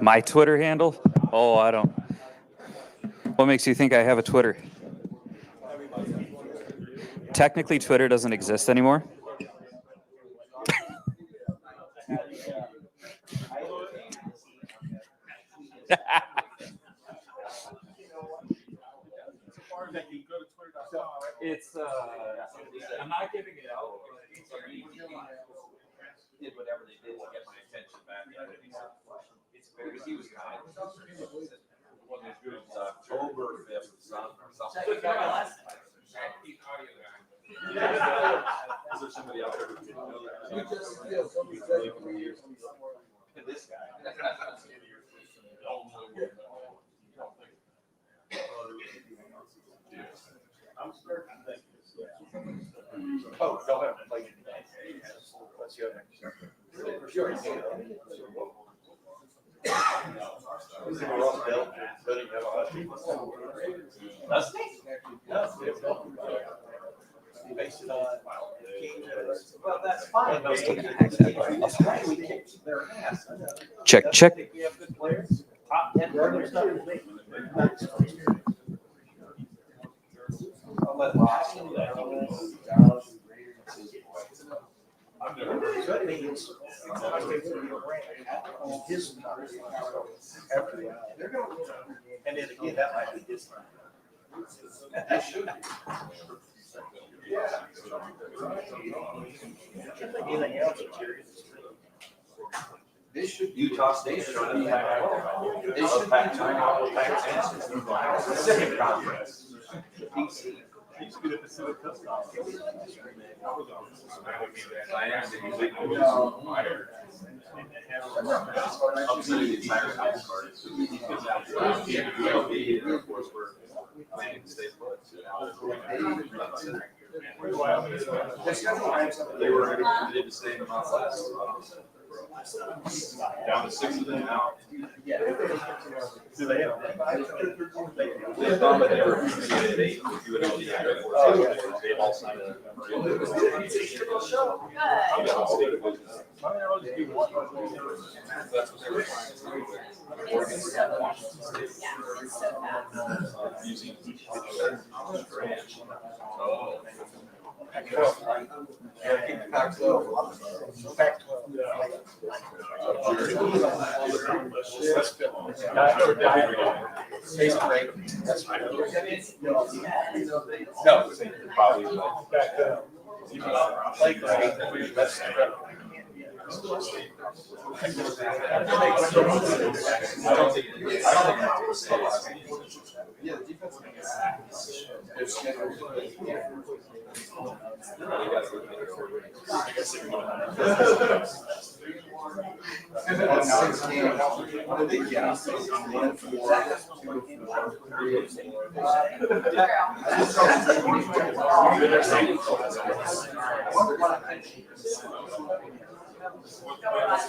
My Twitter handle? Oh, I don't. What makes you think I have a Twitter? Technically, Twitter doesn't exist anymore. It's I'm not giving it out. Did whatever they did to get my attention back. It's because he was kind. October 5th, something. Is there somebody out there who can know that? This guy. I'm starting to think. Oh, don't have to play it. Let's go next. For sure. Well, that's fine. Check, check. I've never heard of that. And then again, that might be his time. That should be. Anything else that's curious? This should Utah State should be this should be Pacific Conference. DC. Used to be the Pacific Coast Conference. They were did the same amount last. Down to 6 of them now. Yeah. Do they have? They thought that they were at 8. You would only have they all signed up. That's what they were using each branch. Oh. Pac-12. No, probably. Yeah, the defense. It's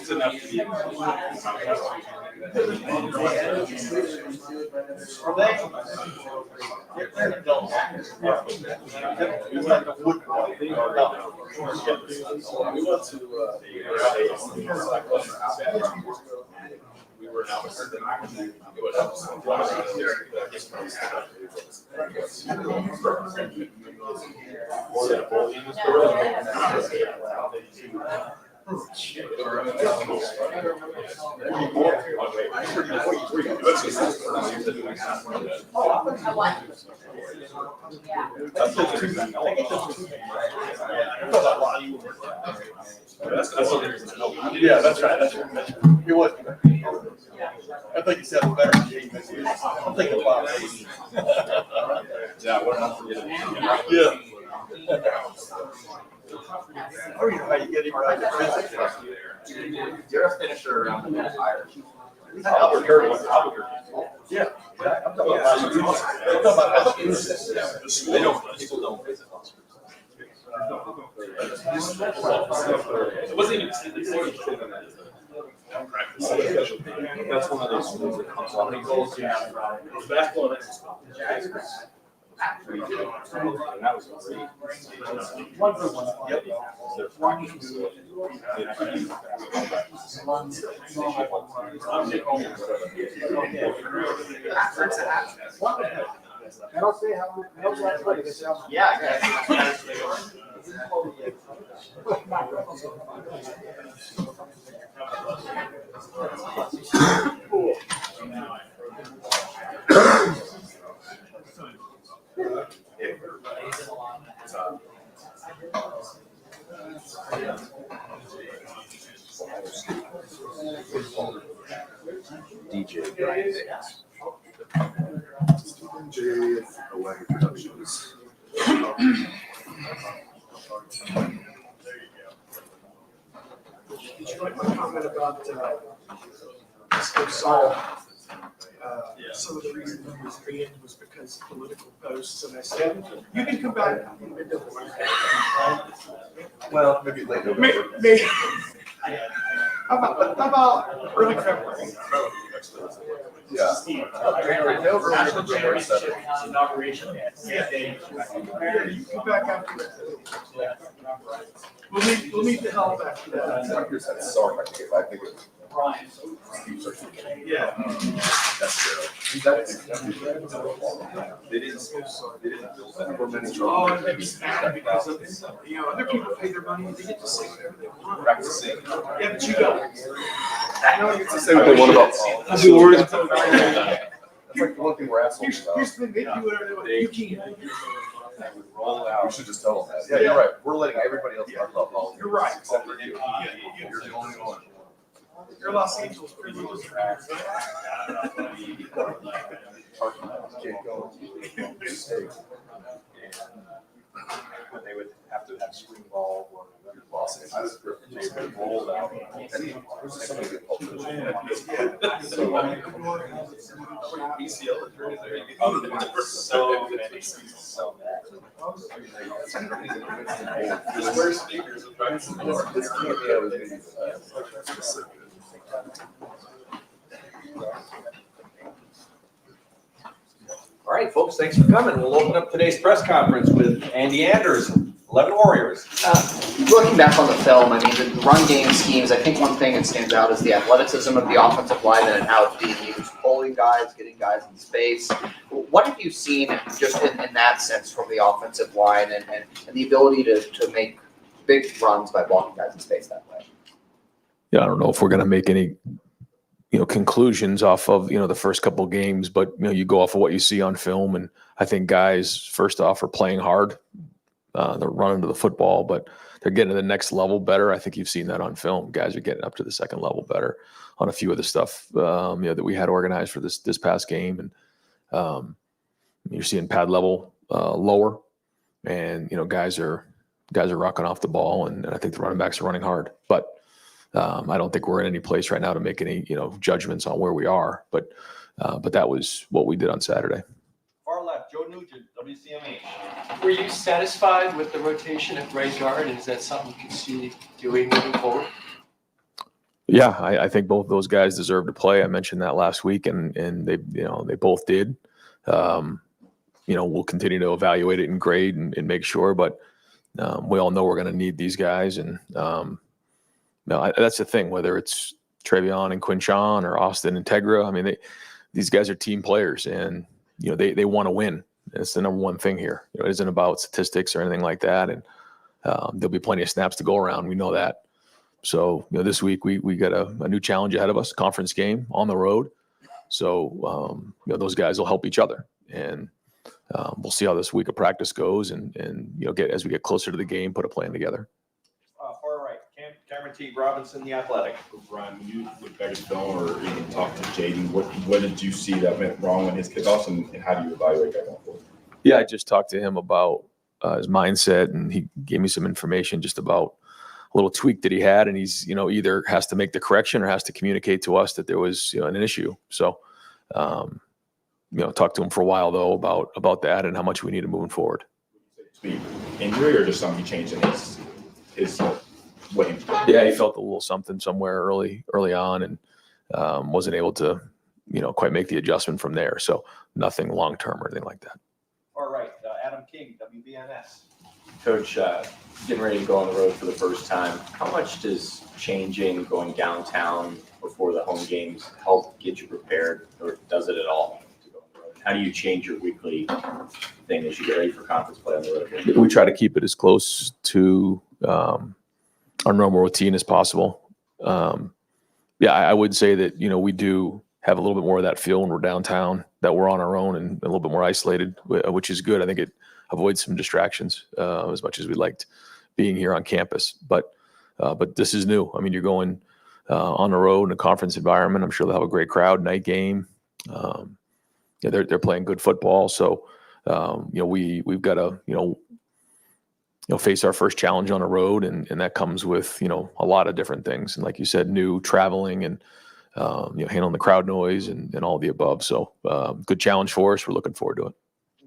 enough to be. We were now yeah, that's right. That's right. It was. I think he said it better. I'm thinking about it. Yeah, what not forgetting. Yeah. How you get him right? You're a finisher around the fire. Albuquerque. Yeah. I'm talking about they don't. People don't visit hospitals. It wasn't even. That's one of those schools that comes on and goes basketball. And that was great. One good one. Yep. DJ Away Productions. Did you like my comment about Saul? Some of the reason he was banned was because of political posts, and I said, you can come back in mid-November. Well, maybe late November. Maybe. How about early February? Yeah. Inauguration. Yeah, you come back after that. We'll meet the hell after that. Sorry, I think it. Yeah. They didn't build many Oh, and maybe mad because of, other people pay their money and they get to say whatever they want. practicing. Yeah, but you don't. No, you get to say what they want about Paul. I'll be worried. That's like the one thing we're assholes Here's about. the thing, they do whatever they want. You can't. We should just tell them that. Yeah, you're right. We're letting everybody else talk about politics. You're right. Except for you. You're the only one. You're Los Angeles privileged. They would have to have screen ball or Los Angeles. They would roll out. So many, so All right, folks, thanks for coming. We'll open up today's press conference with Andy Anders, 11 Warriors. Looking back on the film, I mean, the run game schemes, I think one thing that stands out is the athleticism of the offensive lineman and how it's being used, pulling guys, getting guys in space. What have you seen just in that sense from the offensive line and the ability to make big runs by blocking guys in space that way? Yeah, I don't know if we're going to make any, conclusions off of, the first couple of games, but, you go off of what you see on film. And I think guys, first off, are playing hard. They're running to the football, but they're getting to the next level better. I think you've seen that on film. Guys are getting up to the second level better on a few of the stuff, that we had organized for this past game. And you're seeing pad level lower, and guys are rocking off the ball, and I think the running backs are running hard. But I don't think we're in any place right now to make any judgments on where we are. But that was what we did on Saturday. Far left, Joe Nugent, WCMH. were you satisfied with the rotation at right guard? And is that something you can see doing moving forward? Yeah, I think both those guys deserve to play. I mentioned that last week, and they both did. We'll continue to evaluate it and grade and make sure, but we all know we're going to need these guys. And that's the thing, whether it's Trevion and Quinchon or Austin and Tegra. I mean, these guys are team players, and they want to win. It's the number one thing here. It isn't about statistics or anything like that. And there'll be plenty of snaps to go around. We know that. So this week we got a new challenge ahead of us, conference game on the road. So those guys will help each other, and we'll see how this week of practice goes, and as we get closer to the game, put a plan together. Far right, Cameron T. Robinson, The Athletic. Brian, when you look back at the film or even talk to Jaden, what did you see that went wrong in his kickoffs, and how do you evaluate that going forward? Yeah, I just talked to him about his mindset, and he gave me some information just about a little tweak that he had, and he's either has to make the correction or has to communicate to us that there was an issue. So talked to him for a while though about that and how much we need moving forward. Tweak, injury, or just something he changed in his way? Yeah, he felt a little something somewhere early on, and wasn't able to quite make the adjustment from there. So nothing long term or anything like that. Far right, Adam King, WBNS. Coach, getting ready to go on the road for the first time, how much does changing, going downtown before the home games help get you prepared, or does it at all to go on the road? How do you change your weekly thing as you get ready for conference play on the road? We try to keep it as close to our normal routine as possible. I would say that, we do have a little bit more of that feel when we're downtown, that we're on our own and a little bit more isolated, which is good. I think it avoids some distractions as much as we liked being here on campus. But this is new. I mean, you're going on the road in a conference environment. I'm sure they'll have a great crowd, night game. They're playing good football. So, we've got to, face our first challenge on the road. And that comes with, a lot of different things. And like you said, new traveling and, handling the crowd noise and all the above. So good challenge for us. We're looking forward to it.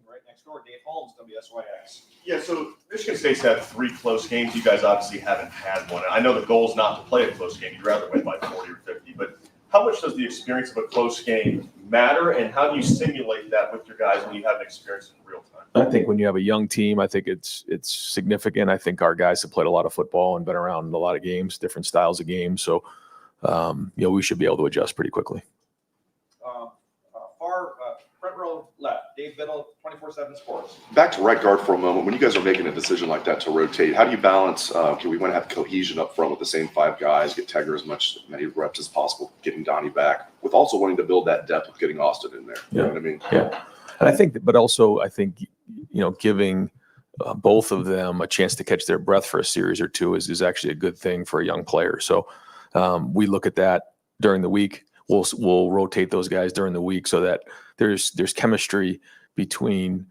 Right next door, Dave Holmes, WSYX. Yeah, so Michigan State's had 3 close games. You guys obviously haven't had one. I know the goal is not to play a close game. You'd rather win by 40 or 50. But how much does the experience of a close game matter, and how do you simulate that with your guys when you have an experience in real time? I think when you have a young team, I think it's significant. I think our guys have played a lot of football and been around a lot of games, different styles of games. So, we should be able to adjust pretty quickly. Front row left, Dave Biddle, 24/7 Sports. Back to right guard for a moment. When you guys are making a decision like that to rotate, how do you balance, we want to have cohesion up front with the same 5 guys, get Tegger as many reps as possible, getting Donnie back, with also wanting to build that depth of getting Austin in there. You know what I mean? Yeah. And I think, giving both of them a chance to catch their breath for a series or two is actually a good thing for a young player. So we look at that during the week. We'll rotate those guys during the week so that there's chemistry between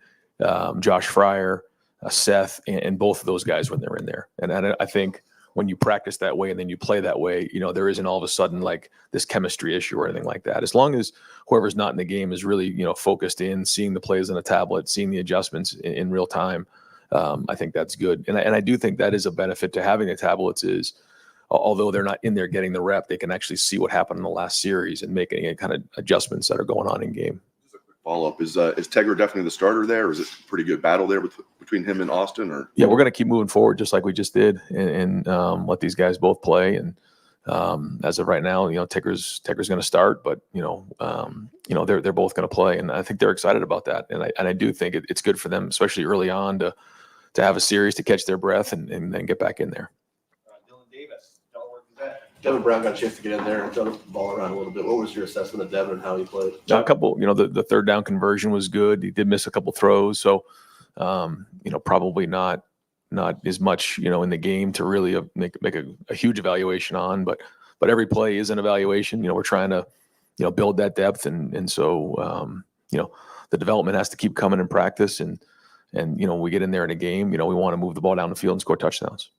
Josh Fryer, Seth, and both of those guys when they're in there. And I think when you practice that way and then you play that way, there isn't all of a sudden like this chemistry issue or anything like that. As long as whoever's not in the game is really, focused in, seeing the plays on a tablet, seeing the adjustments in real time, I think that's good. And I do think that is a benefit to having the tablets is, although they're not in there getting the rep, they can actually see what happened in the last series and make any kind of adjustments that are going on in game. Just a quick follow-up. Is Tegger definitely the starter there, or is it a pretty good battle there between him and Austin? Or yeah, we're going to keep moving forward just like we just did and let these guys both play. And as of right now, Tegger's going to start, but they're both going to play, and I think they're excited about that. And I do think it's good for them, especially early on, to have a series to catch their breath and then get back in there. Dylan Davis, Delaware Gazette. Devin Brown got a chance to get in there and throw the ball around a little bit. What was your assessment of Devin and how he played? A couple, the third down conversion was good. He did miss a couple throws, so probably not as much in the game to really make a huge evaluation on. But every play is an evaluation. We're trying to build that depth, and so the development has to keep coming in practice, and we get in there in a game. We want to move the ball down the field and score touchdowns.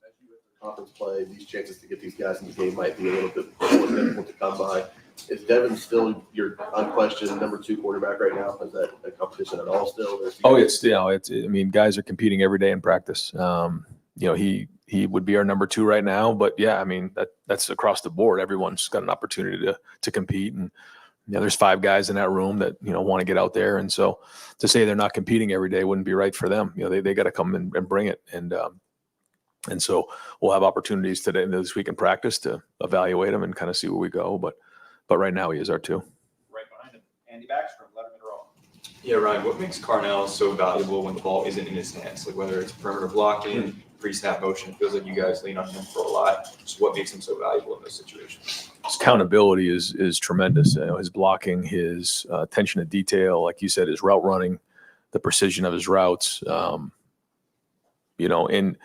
Conference play, these chances to get these guys in the game might be a little bit more difficult to come by. Is Devin still your unquestioned number 2 quarterback right now? Is that a competition at all still? Guys are competing every day in practice. He would be our number 2 right now, but yeah, that's across the board. Everyone's got an opportunity to compete, and there's 5 guys in that room that want to get out there, and so to say they're not competing every day wouldn't be right for them. They got to come and bring it, and so we'll have opportunities today this week in practice to evaluate them and kind of see where we go. But right now he is our 2. Right behind him, Andy Backstrom, Letterman Row. Yeah, Ryan, what makes Carnell so valuable when the ball isn't in his hands? Like whether it's perimeter blocking, pre-snap motion, it feels like you guys lean on him for a lot. Just what makes him so valuable in those situations? His accountability is tremendous. His blocking, his attention to detail, like you said, his route running, the precision of his routes, and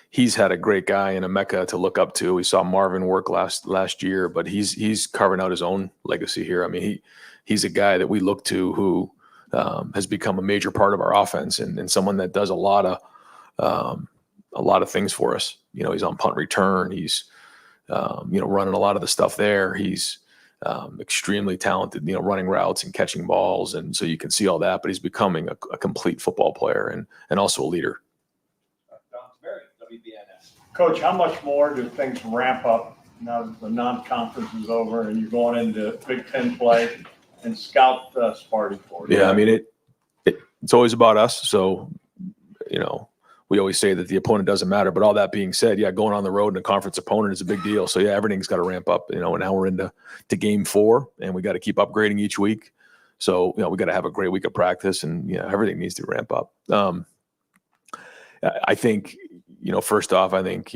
he's had a great guy in Emeka to look up to. We saw Marvin work last year, but he's carving out his own legacy here. He's a guy that we look to who has become a major part of our offense and someone that does a lot of things for us. He's on punt return. He's running a lot of the stuff there. He's extremely talented, running routes and catching balls, and so you can see all that. But he's becoming a complete football player and also a leader. Coach, how much more do things ramp up now that the non-conference is over and you're going into Big Ten play and scout Sparty for you? Yeah, it's always about us. So, we always say that the opponent doesn't matter. But all that being said, yeah, going on the road and a conference opponent is a big deal. So yeah, everything's got to ramp up. And now we're into game 4, and we got to keep upgrading each week. So we got to have a great week of practice, and everything needs to ramp up. I think first off, I think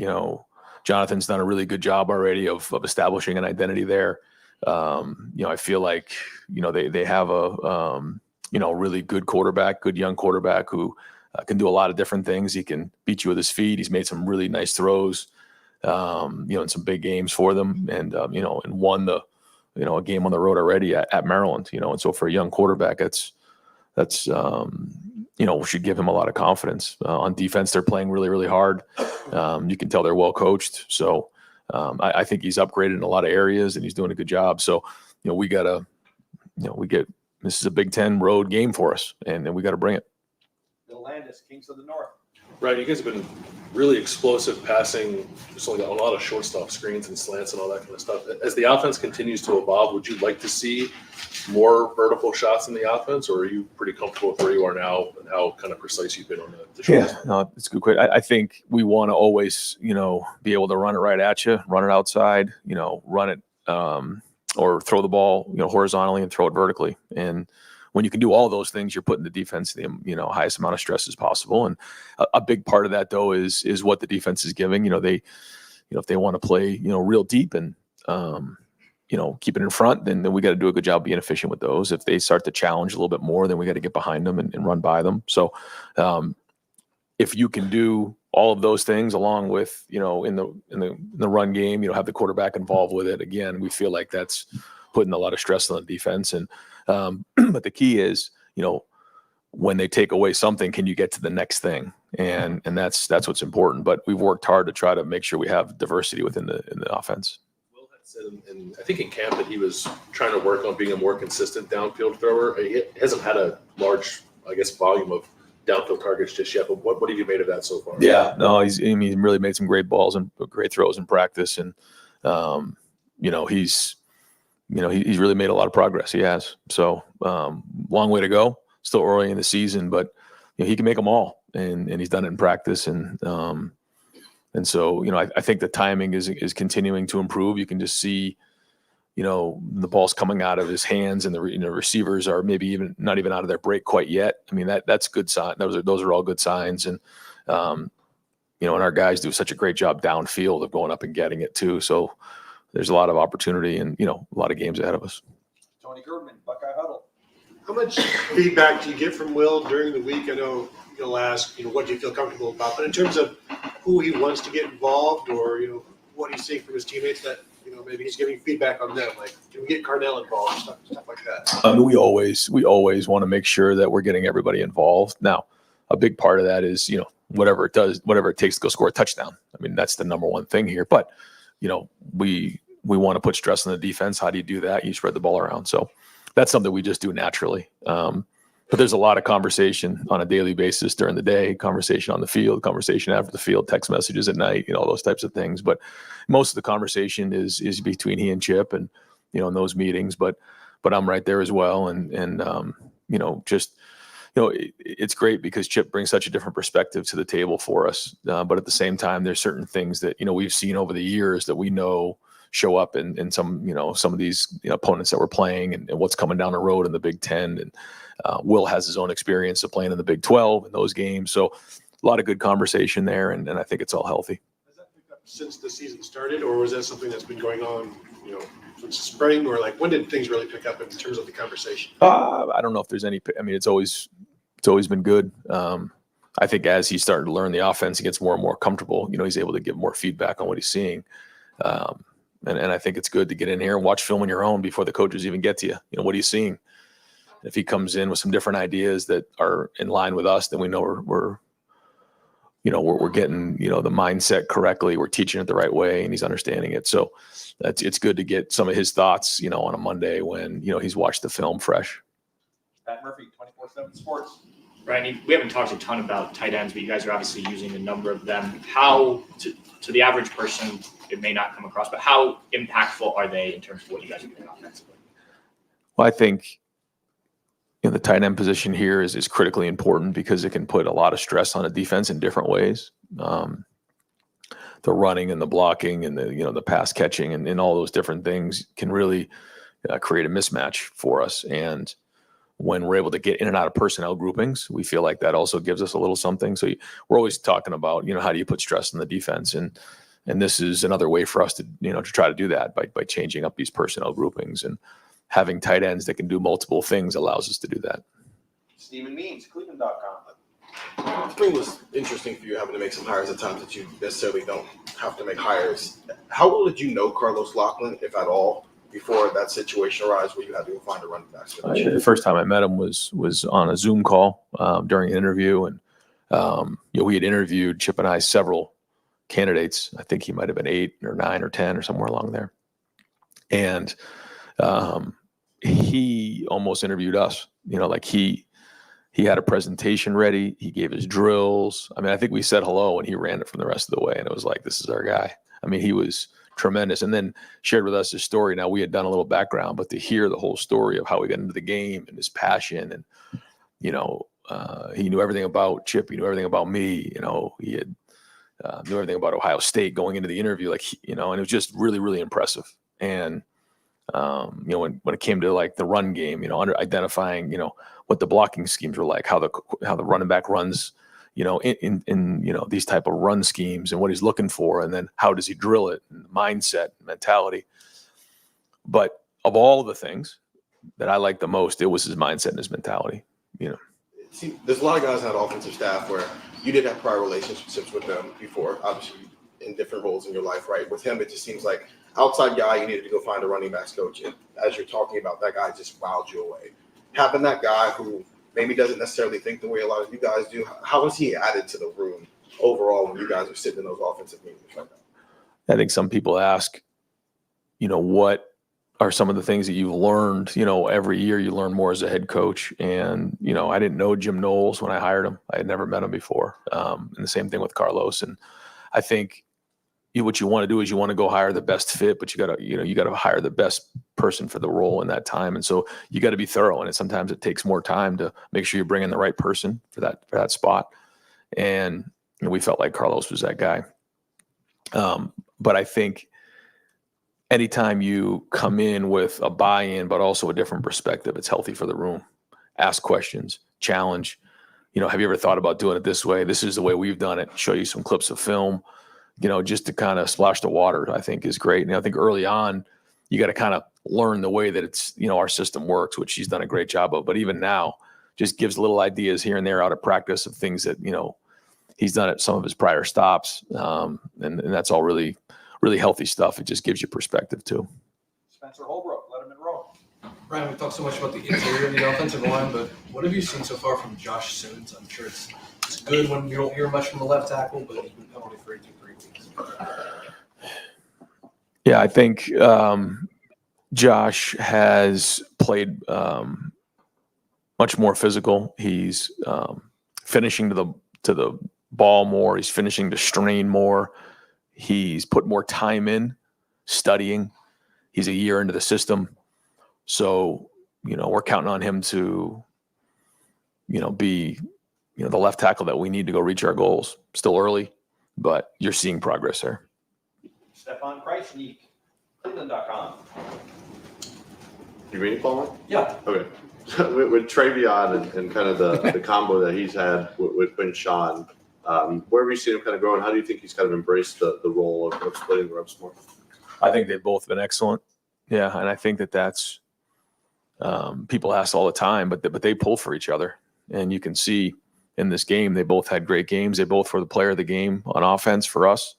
Jonathan's done a really good job already of establishing an identity there. I feel like they have a really good quarterback, good young quarterback who can do a lot of different things. He can beat you with his feet. He's made some really nice throws, in some big games for them, and won a game on the road already at Maryland. And so for a young quarterback, that's should give him a lot of confidence. On defense, they're playing really, really hard. You can tell they're well coached. So I think he's upgraded in a lot of areas, and he's doing a good job. So we gotta, this is a Big Ten road game for us, and we got to bring it. Bill Landis, Kings of the North. Right, you guys have been really explosive passing, just only got a lot of short stuff, screens and slants and all that kind of stuff. As the offense continues to evolve, would you like to see more vertical shots in the offense, or are you pretty comfortable with where you are now and how kind of precise you've been on the short stuff? No, it's a good question. I think we want to always, be able to run it right at you, run it outside, run it or throw the ball, horizontally and throw it vertically. And when you can do all those things, you're putting the defense in the highest amount of stress as possible. And a big part of that, though, is what the defense is giving. If they want to play, real deep and keep it in front, then we got to do a good job being efficient with those. If they start to challenge a little bit more, then we got to get behind them and run by them. So if you can do all of those things along with, in the run game, have the quarterback involved with it, again, we feel like that's putting a lot of stress on the defense. And but the key is, when they take away something, can you get to the next thing? And that's what's important. But we've worked hard to try to make sure we have diversity within the offense. Will had said, I think in camp, that he was trying to work on being a more consistent downfield thrower. He hasn't had a large, volume of downfield targets just yet. But what have you made of that so far? Yeah, no, he's really made some great balls and great throws in practice, and he's really made a lot of progress. He has. So long way to go. Still early in the season, but he can make them all, and he's done it in practice. And so I think the timing is continuing to improve. You can just see, the ball's coming out of his hands, and the receivers are maybe even not even out of their break quite yet. I mean, that's good sign. Those are all good signs. And and our guys do such a great job downfield of going up and getting it too. So there's a lot of opportunity and, a lot of games ahead of us. Tony Girdman, Buckeye Huddle. How much feedback do you get from Will during the week? I know you'll ask, what do you feel comfortable about? But in terms of who he wants to get involved, or, what he's seeing from his teammates that, maybe he's giving feedback on them, like, can we get Carnell involved, stuff like that? We always want to make sure that we're getting everybody involved. Now, a big part of that is, whatever it takes to go score a touchdown. I mean, that's the number one thing here. But, we want to put stress on the defense. How do you do that? You spread the ball around. So that's something we just do naturally. But there's a lot of conversation on a daily basis during the day, conversation on the field, conversation after the field, text messages at night, those types of things. But most of the conversation is between he and Chip, and, in those meetings, but I'm right there as well. It's great because Chip brings such a different perspective to the table for us. But at the same time, there's certain things that, we've seen over the years that we know show up in some of these opponents that we're playing, and what's coming down the road in the Big Ten. And Will has his own experience of playing in the Big 12 and those games. So a lot of good conversation there, and I think it's all healthy. Has that picked up since the season started, or was that something that's been going on, since spring, or like when did things really pick up in terms of the conversation? I don't know if there's any. I mean, it's always been good. I think as he's starting to learn the offense, he gets more and more comfortable. He's able to give more feedback on what he's seeing. And I think it's good to get in here and watch film on your own before the coaches even get to you. What are you seeing? If he comes in with some different ideas that are in line with us, then we know we're getting, the mindset correctly. We're teaching it the right way, and he's understanding it. So it's good to get some of his thoughts, on a Monday when, he's watched the film fresh. Pat Murphy, 24/7 Sports. Right, we haven't talked a ton about tight ends, but you guys are obviously using a number of them. How, to the average person, it may not come across, but how impactful are they in terms of what you guys are doing offensively? Well, I think, the tight end position here is critically important because it can put a lot of stress on a defense in different ways. The running and the blocking and the pass catching and all those different things can really create a mismatch for us. And when we're able to get in and out of personnel groupings, we feel like that also gives us a little something. So we're always talking about, how do you put stress on the defense? And this is another way for us to, to try to do that by changing up these personnel groupings, and having tight ends that can do multiple things allows us to do that. Stephen Means, Cleveland.com. Spring was interesting for you having to make some hires at times that you necessarily don't have to make hires. How well did you know Carlos Loughlin, if at all, before that situation arose where you had to go find a running back? The first time I met him was on a Zoom call during an interview, and we had interviewed, Chip and I, several candidates. I think he might have been 8 or 9 or 10 or somewhere along there, and he almost interviewed us. He had a presentation ready. He gave his drills. I think we said hello and he ran it from the rest of the way. And it was like, this is our guy. He was tremendous. And then shared with us his story. Now, we had done a little background, but to hear the whole story of how he got into the game and his passion, and, he knew everything about Chip. He knew everything about me. He had knew everything about Ohio State going into the interview, and it was just really, really impressive. And, when it came to like the run game, identifying, what the blocking schemes were like, how the running back runs, in these type of run schemes and what he's looking for, and then how does he drill it, and mindset, mentality. But of all the things that I liked the most, it was his mindset and his mentality. See, there's a lot of guys on offensive staff where you did have prior relationships with them before, obviously in different roles in your life, right? With him, it just seems like outside guy, you needed to go find a running backs coach. And as you're talking about, that guy just wowed you away. Having that guy who maybe doesn't necessarily think the way a lot of you guys do, how has he added to the room overall when you guys are sitting in those offensive meetings right now? I think some people ask, what are some of the things that you've learned? Every year you learn more as a head coach. And, I didn't know Jim Knowles when I hired him. I had never met him before. And the same thing with Carlos. And I think what you want to do is you want to go hire the best fit, but you got to hire the best person for the role in that time. And so you got to be thorough. And sometimes it takes more time to make sure you bring in the right person for that spot. And we felt like Carlos was that guy. But I think anytime you come in with a buy-in, but also a different perspective, it's healthy for the room. Ask questions, challenge. Have you ever thought about doing it this way? This is the way we've done it. Show you some clips of film, just to kind of splash the water, I think is great. And I think early on, you got to kind of learn the way that it's, our system works, which he's done a great job of. But even now, just gives little ideas here and there out of practice of things that, he's done at some of his prior stops. And that's all really, really healthy stuff. It just gives you perspective too. Spencer Holbrook, Letterman Row. Brian, we talked so much about the interior of the offensive line, but what have you seen so far from Josh Simmons? I'm sure it's good when you don't hear much from the left tackle, but he's been penalty free through 3 weeks. Yeah, I think Josh has played much more physical. He's finishing to the ball more. He's finishing to strain more. He's put more time in studying. He's a year into the system. So, we're counting on him to, be, the left tackle that we need to go reach our goals. Still early, but you're seeing progress there. Stefan Kreisnik, Cleveland.com. You ready, Paul? Yeah. Okay. With Travion and kind of the combo that he's had with Quinn Sean, where have you seen him kind of growing? How do you think he's kind of embraced the role of splitting the reps more? I think they've both been excellent. Yeah, and I think that's people ask all the time, but they pull for each other. And you can see in this game, they both had great games. They both were the player of the game on offense for us.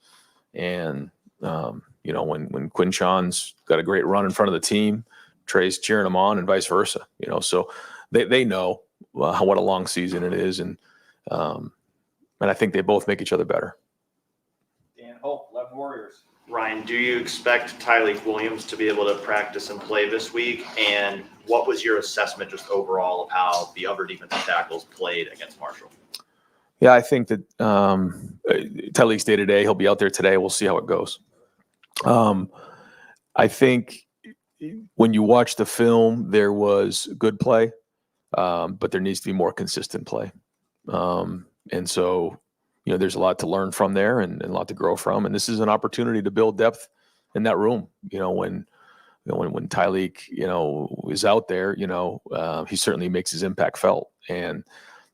And, when Quinn Sean's got a great run in front of the team, Trey's cheering him on and vice versa, so they know what a long season it is. And I think they both make each other better. Dan Hope, 11 Warriors. Ryan, do you expect Tyleek Williams to be able to practice and play this week? And what was your assessment just overall of how the other defensive tackles played against Marshall? Yeah, I think that Tyleek's day to day. He'll be out there today. We'll see how it goes. I think when you watch the film, there was good play. but there needs to be more consistent play. And so, there's a lot to learn from there and a lot to grow from. And this is an opportunity to build depth in that room. When Tyleek, is out there, he certainly makes his impact felt. And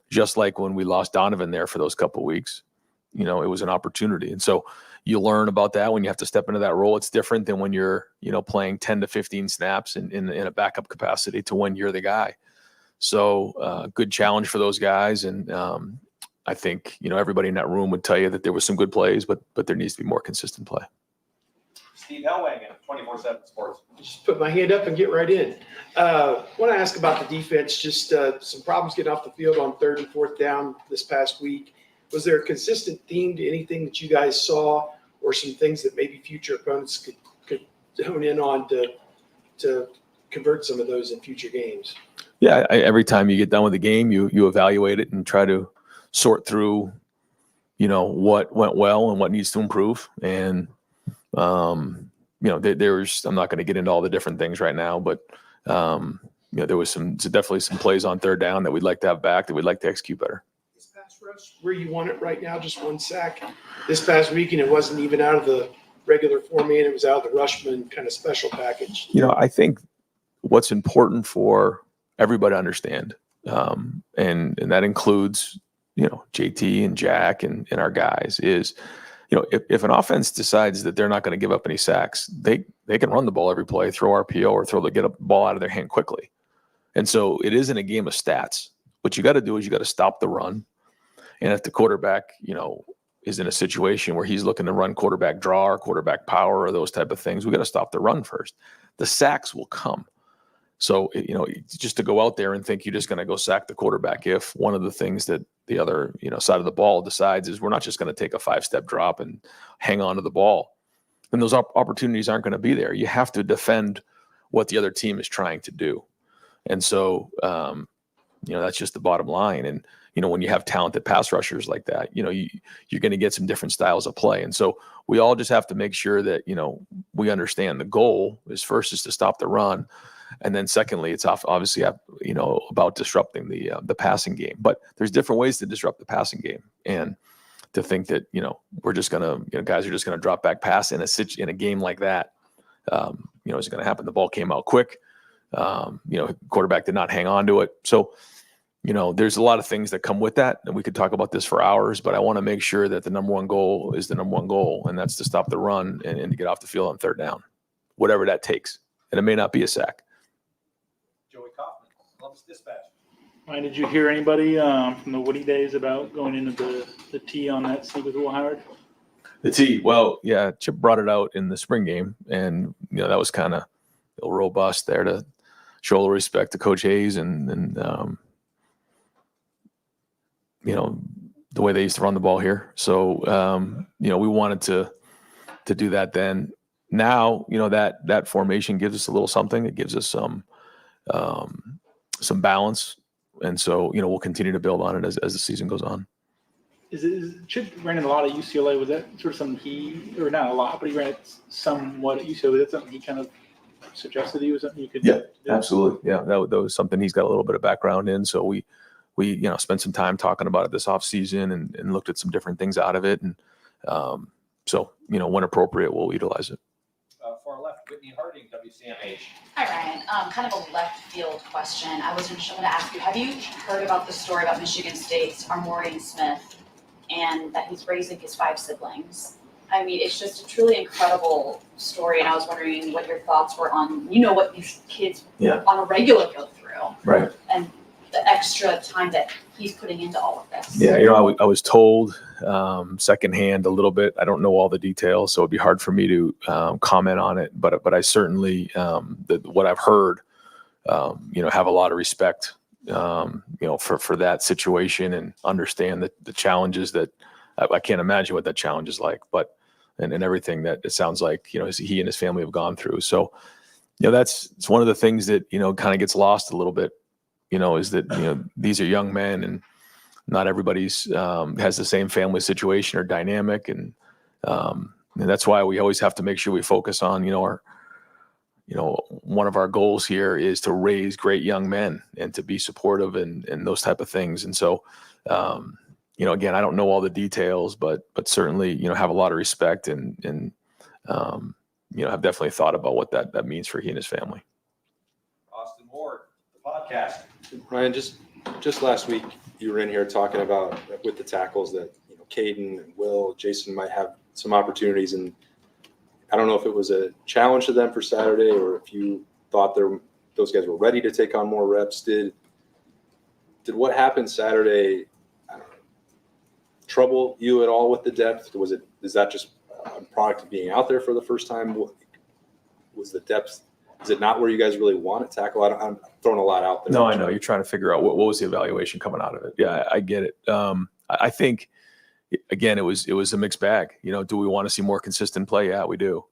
just like when we lost Donovan there for those couple of weeks, it was an opportunity. And so you learn about that when you have to step into that role. It's different than when you're, playing 10 to 15 snaps in a backup capacity to when you're the guy. So good challenge for those guys. And I think, everybody in that room would tell you that there was some good plays, but there needs to be more consistent play. Steve Hellwagen, 24/7 Sports. Just put my hand up and get right in. Want to ask about the defense, just some problems getting off the field on 3rd and 4th down this past week. Was there a consistent theme to anything that you guys saw, or some things that maybe future opponents could hone in on to convert some of those in future games? Yeah, every time you get done with the game, you evaluate it and try to sort through, what went well and what needs to improve. And there's, I'm not going to get into all the different things right now, but there was definitely some plays on 3rd down that we'd like to have back, that we'd like to execute better. This pass rush, where you want it right now, just 1 sack this past week, and it wasn't even out of the regular 4-man, it was out of the Rushman kind of special package. I think what's important for everybody to understand, and that includes, JT and Jack and our guys, is, if an offense decides that they're not going to give up any sacks, they can run the ball every play, throw RPO, or get a ball out of their hand quickly. And so it isn't a game of stats. What you got to do is you got to stop the run. And if the quarterback, is in a situation where he's looking to run quarterback draw or quarterback power or those type of things, we got to stop the run first. The sacks will come. So, just to go out there and think you're just going to go sack the quarterback, if one of the things that the other, side of the ball decides is we're not just going to take a 5-step drop and hang on to the ball, then those opportunities aren't going to be there. You have to defend what the other team is trying to do. And so, that's just the bottom line. And, when you have talented pass rushers like that, you're going to get some different styles of play. And so we all just have to make sure that, we understand the goal is first is to stop the run. And then secondly, it's obviously, about disrupting the passing game. But there's different ways to disrupt the passing game. And to think that, we're just going to, guys are just going to drop back pass in a game like that, is going to happen. The ball came out quick. Quarterback did not hang on to it. So, there's a lot of things that come with that. And we could talk about this for hours, but I want to make sure that the number one goal is the number one goal. And that's to stop the run and to get off the field on 3rd down, whatever that takes. And it may not be a sack. Joey Kaufman, Columbus Dispatch. Ryan, did you hear anybody from the Woody days about going into the T on that Steve with Will Howard? The T, well, yeah, Chip brought it out in the spring game, and that was kind of robust there to show a little respect to Coach Hayes and the way they used to run the ball here. So we wanted to do that then. Now that formation gives us a little something. It gives us some balance, and so we'll continue to build on it as the season goes on. Is Chip ran in a lot at UCLA? Was that sort of something or not a lot, but he ran it somewhat at UCLA? Was that something he kind of suggested he was something you could do? Absolutely. Yeah, that was something he's got a little bit of background in. So we spent some time talking about it this offseason and looked at some different things out of it. And so when appropriate, we'll utilize it. For our left, Whitney Harding, WCMH. Hi, Ryan. Kind of a left field question. I was going to ask you, have you heard about the story about Michigan State's Armorian Smith and that he's raising his 5 siblings? I mean, it's just a truly incredible story, and I was wondering what your thoughts were on, what these kids on a regular go through. Right. And the extra time that he's putting into all of this. Yeah, I was told secondhand a little bit. I don't know all the details, so it'd be hard for me to comment on it. But I certainly, what I've heard, have a lot of respect, for that situation and understand the challenges that I can't imagine what that challenge is like. But and everything that it sounds like he and his family have gone through. So it's one of the things that kind of gets lost a little bit. Is that, these are young men and not everybody's has the same family situation or dynamic. And that's why we always have to make sure we focus on, one of our goals here is to raise great young men and to be supportive and those type of things. And so, again, I don't know all the details, but certainly, have a lot of respect and I've definitely thought about what that means for he and his family. Austin Ward, the podcast. Ryan, just last week, you were in here talking about with the tackles that, Caden and Will, Jason might have some opportunities. And I don't know if it was a challenge to them for Saturday or if you thought those guys were ready to take on more reps. Did what happened Saturday, I don't know, trouble you at all with the depth? Is that just a product of being out there for the first time? Was the depth, is it not where you guys really want to tackle? I'm throwing a lot out there. No, I know. You're trying to figure out what was the evaluation coming out of it. Yeah, I get it. I think, again, it was a mixed bag. Do we want to see more consistent play? Yeah, we do.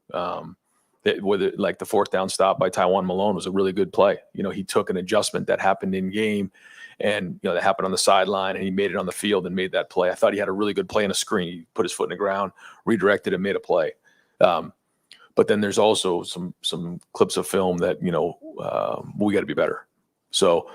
Whether like the fourth down stop by Tywan Malone was a really good play. He took an adjustment that happened in game and, that happened on the sideline and he made it on the field and made that play. I thought he had a really good play in a screen. He put his foot in the ground, redirected and made a play. But then there's also some clips of film that, we got to be better. So,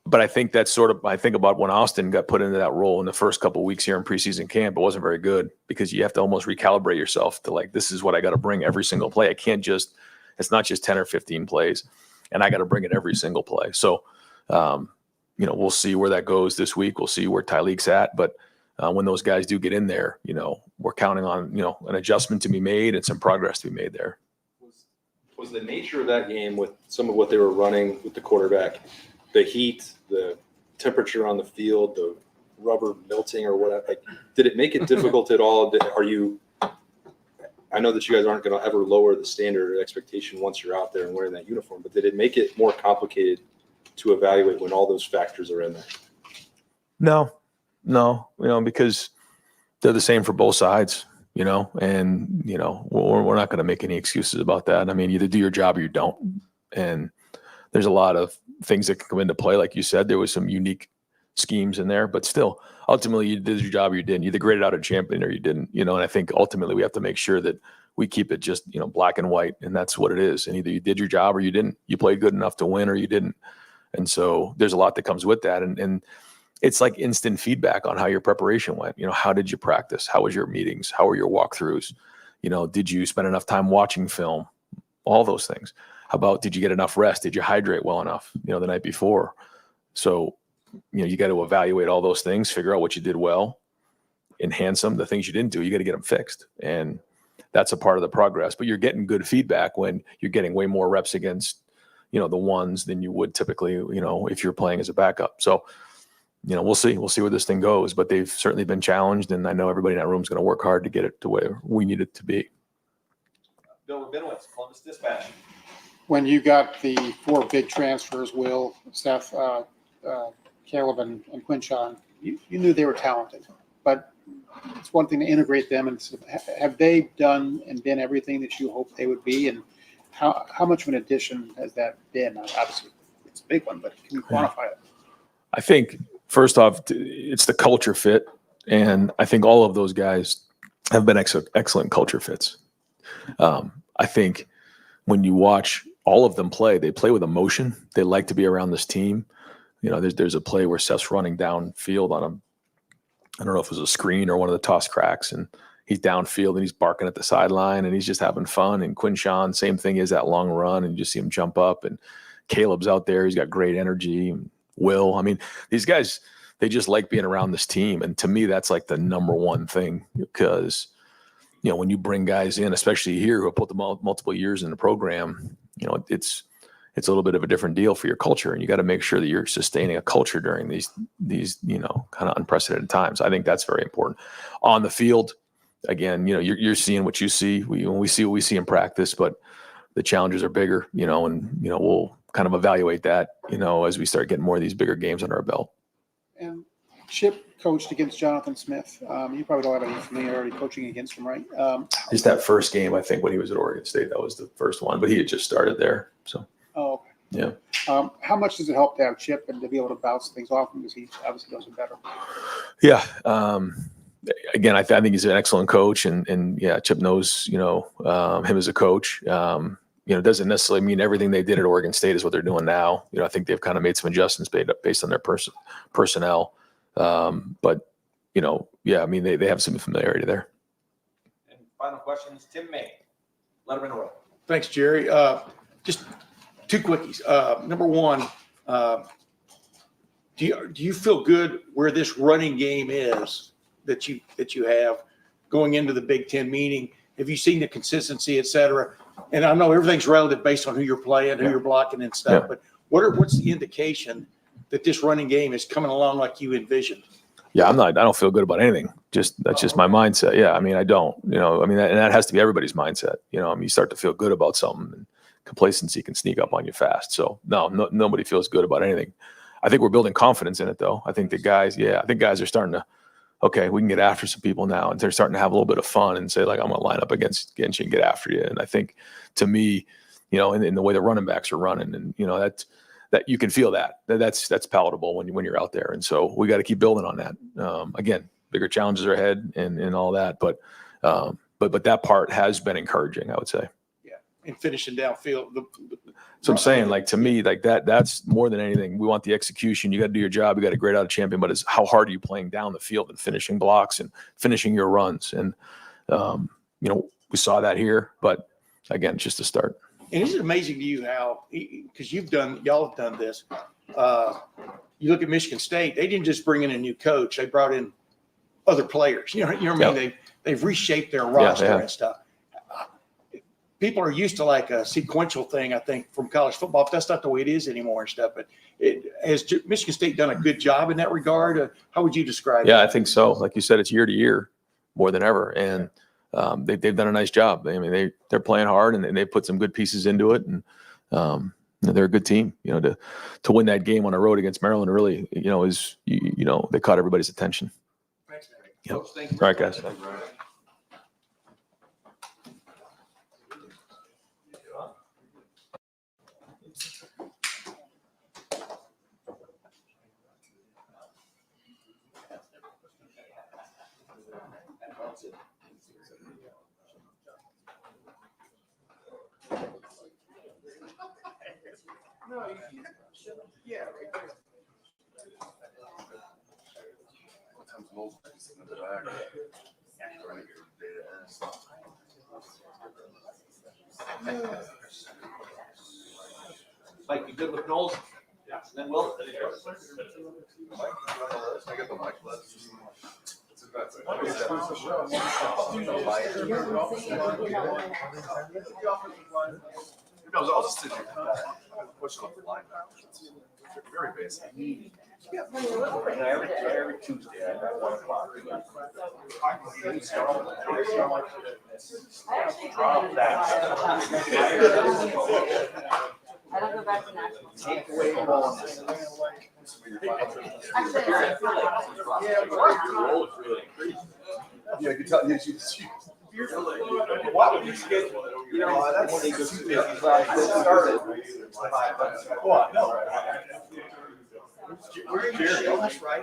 but I think that's I think about when Austin got put into that role in the first couple of weeks here in preseason camp, it wasn't very good because you have to almost recalibrate yourself to this is what I got to bring every single play. It's not just 10 or 15 plays and I got to bring it every single play. So, we'll see where that goes this week. We'll see where Tyleek's at. But when those guys do get in there, we're counting on, an adjustment to be made and some progress to be made there. Was the nature of that game with some of what they were running with the quarterback, the heat, the temperature on the field, the rubber melting or whatever, did it make it difficult at all? I know that you guys aren't going to ever lower the standard or expectation once you're out there and wearing that uniform, but did it make it more complicated to evaluate when all those factors are in there? No, because they're the same for both sides, and, we're not going to make any excuses about that. I mean, either do your job or you don't. And there's a lot of things that can come into play. Like you said, there was some unique schemes in there, but still, ultimately you did your job or you didn't. You either graded out a champion or you didn't, and I think ultimately we have to make sure that we keep it just, black and white, and that's what it is. And either you did your job or you didn't. You played good enough to win or you didn't. And so there's a lot that comes with that. And it's like instant feedback on how your preparation went. How did you practice? How was your meetings? How were your walkthroughs? Did you spend enough time watching film? All those things. How about, did you get enough rest? Did you hydrate well enough, the night before? So, you got to evaluate all those things, figure out what you did well, enhance them. The things you didn't do, you got to get them fixed. And that's a part of the progress. But you're getting good feedback when you're getting way more reps against, the ones than you would typically, if you're playing as a backup. So, we'll see where this thing goes, but they've certainly been challenged. And I know everybody in that room is going to work hard to get it to where we need it to be. Bill Rabinowitz, Columbus Dispatch. When you got the 4 big transfers, Will, Steph, Caleb, and Quinshawn, you knew they were talented, but it's one thing to integrate them. And have they done and been everything that you hoped they would be? And how much of an addition has that been? Obviously, it's a big one, but can you quantify it? I think, first off, it's the culture fit. And I think all of those guys have been excellent culture fits. I think when you watch all of them play, they play with emotion. They like to be around this team. There's a play where Seth's running downfield on him. I don't know if it was a screen or one of the toss cracks, and he's downfield and he's barking at the sideline and he's just having fun. And Quinshawn, same thing, is that long run and you just see him jump up. And Caleb's out there. He's got great energy. Will, I mean, these guys, they just like being around this team. And to me, that's like the number one thing because, when you bring guys in, especially here who have put the multiple years in the program, it's a little bit of a different deal for your culture. And you got to make sure that you're sustaining a culture during these kind of unprecedented times. I think that's very important. On the field, again, you're seeing what you see. We see what we see in practice, but the challenges are bigger, and we'll kind of evaluate that, as we start getting more of these bigger games under our belt. And Chip coached against Jonathan Smith. You probably don't have any familiarity coaching against him, right? Just that first game, I think, when he was at Oregon State, that was the first one, but he had just started there. So, okay. Yeah. How much does it help to have Chip and to be able to bounce things off him because he obviously does it better? Yeah. Again, I think he's an excellent coach, and yeah, Chip knows, him as a coach. doesn't necessarily mean everything they did at Oregon State is what they're doing now. I think they've kind of made some adjustments based on their personnel. But yeah, I mean, they have some familiarity there. And final questions, Tim May, let him in the world. Thanks, Jerry. Just two quickies. Number one, do you feel good where this running game is that you have going into the Big Ten meeting? Have you seen the consistency, et cetera? And I know everything's relative based on who you're playing, who you're blocking and stuff, but what's the indication that this running game is coming along like you envisioned? Yeah, I don't feel good about anything. That's just my mindset. Yeah. I mean, I don't, that has to be everybody's mindset. You start to feel good about something and complacency can sneak up on you fast. So nobody feels good about anything. I think we're building confidence in it though. I think guys are starting to, okay, we can get after some people now. And they're starting to have a little bit of fun and say like, I'm going to line up against you and get after you. And I think to me, in the way the running backs are running and, that you can feel that's palatable when you're out there. And so we got to keep building on that. Again, bigger challenges are ahead and all that, but that part has been encouraging, I would say. Yeah. And finishing downfield. So I'm saying, like, to me, like that's more than anything. We want the execution. You got to do your job. You got to grade out a champion, but it's how hard are you playing down the field and finishing blocks and finishing your runs. And, we saw that here, but again, it's just a start. And is it amazing to you how, because y'all have done this. You look at Michigan State, they didn't just bring in a new coach. They brought in other players. You know what I mean? They've reshaped their roster and stuff. People are used to like a sequential thing, I think, from college football. But that's not the way it is anymore and stuff. But has Michigan State done a good job in that regard? How would you describe it? Yeah, I think so. Like you said, it's year to year more than ever. And they've done a nice job. I mean, they're playing hard and they put some good pieces into it. And they're a good team, to win that game on the road against Maryland really, they caught everybody's attention. Thanks, Mary. Yep. Folks, thank you. All right, guys. Mike, you good with Knowles? Yeah. And then Will? I got the mic list. No, I'll just sit here. Push off the line. Very basic. Every Tuesday at 1 o'clock. I don't go back to national. Take away bonus. Yeah, you can tell. Why would you schedule it? That's one of the started. What? No. We're here. That's right.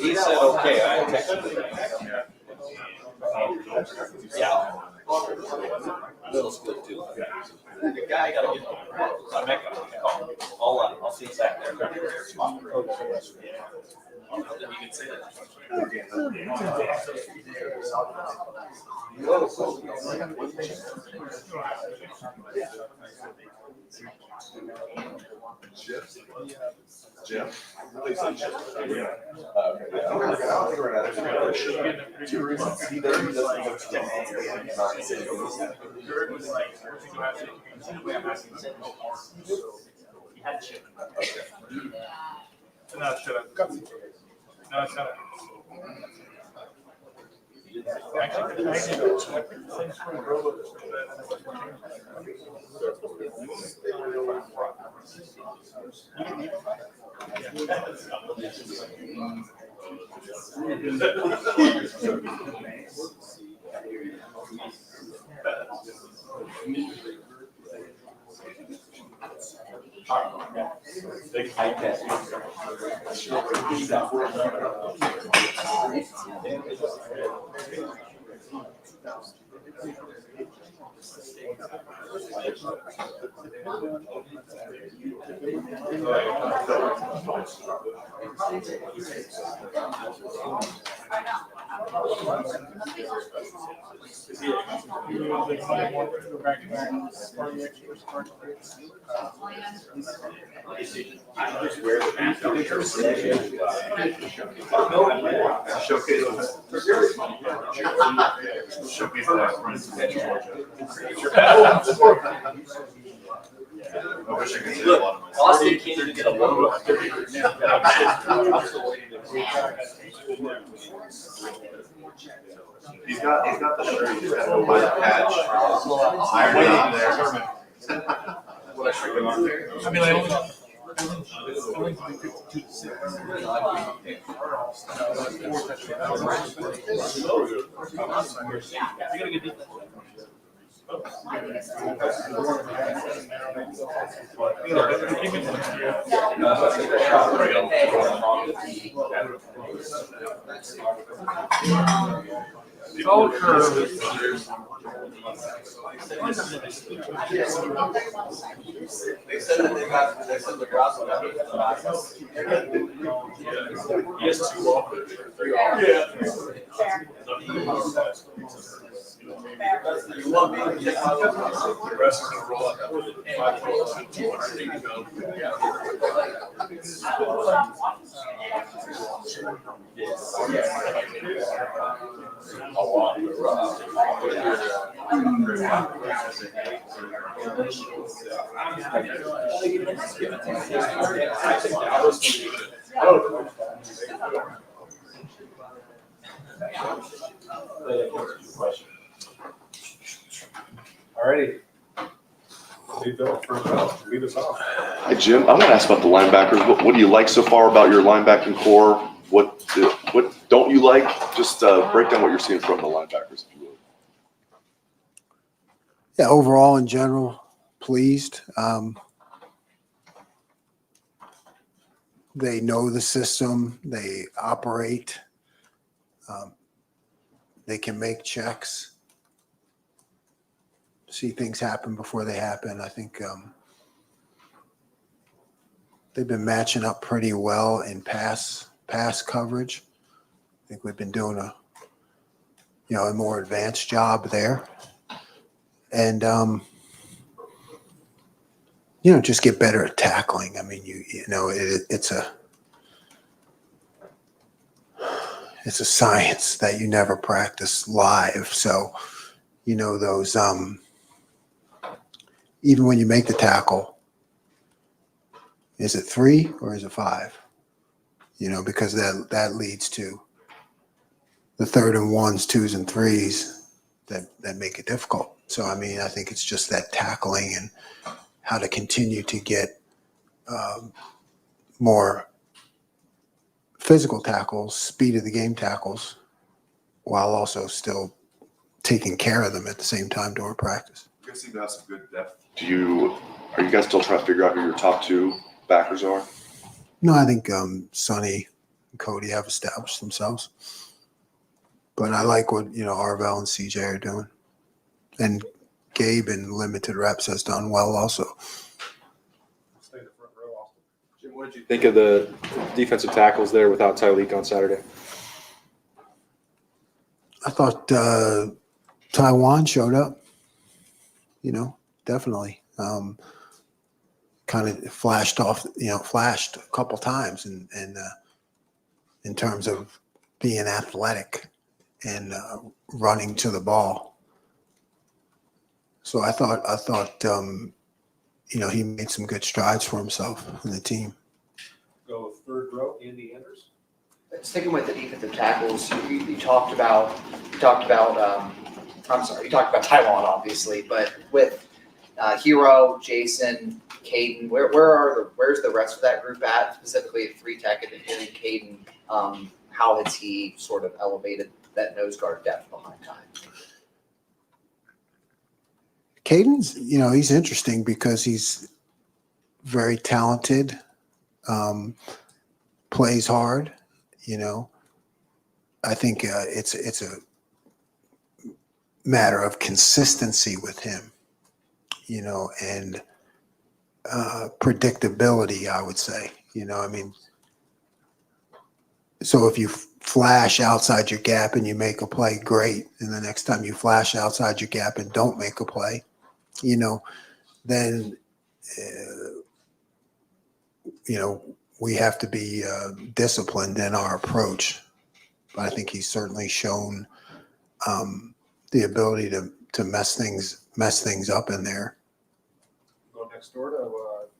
He said, okay, I texted him. Yeah. Little's good too. The guy got to get I'm not gonna call. I'll see Zach there. You can say that. Jim? Okay, yeah. I don't think we're at two reasons. He doesn't go to No, shut up. No, shut up. Look, Austin can't even get a logo. He's got the shirt, he's got to go buy the patch. I'm waiting there. I mean, I only. The old curve. They said that they said lacrosse would have He has 2 offers. You want me to get out of The rest is going to roll out that 5 rolls and 280 pound. Alrighty. Lead us off. Hi, Jim. I want to ask about the linebackers. What do you like so far about your linebacking core? What don't you like? Just break down what you're seeing from the linebackers, if you would. Yeah, overall in general, pleased. They know the system. They operate. They can make checks. See things happen before they happen. I think they've been matching up pretty well in pass coverage. I think we've been doing a more advanced job there, and just get better at tackling. I mean, it's a science that you never practice live. So, those even when you make the tackle, is it 3 or is it 5? Because that leads to the 3rd and 1s, 2s and 3s that make it difficult. So, I mean, I think it's just that tackling and how to continue to get more physical tackles, speed of the game tackles, while also still taking care of them at the same time during practice. You guys seem to have some good depth. Are you guys still trying to figure out who your top 2 backers are? No, I think Sonny and Cody have established themselves. But I like what, Arvell and CJ are doing. And Gabe in limited reps has done well also. Jim, what did you think of the defensive tackles there without Tyleek on Saturday? I thought Taiwan showed up, definitely. kind of flashed a couple times in terms of being athletic and running to the ball. So I thought he made some good strides for himself and the team. Go third row, Andy Anders. Sticking with the defensive tackles, you talked about Taiwan, obviously, but with Hero, Jason, Caden, where's the rest of that group at, specifically at 3 tech and Caden? How has he sort of elevated that nose guard depth behind time? Caden's, he's interesting because he's very talented, plays hard. I think it's a matter of consistency with him, and predictability, I would say. So if you flash outside your gap and you make a play, great. And the next time you flash outside your gap and don't make a play, then, we have to be disciplined in our approach. But I think he's certainly shown the ability to mess things up in there. Go next door to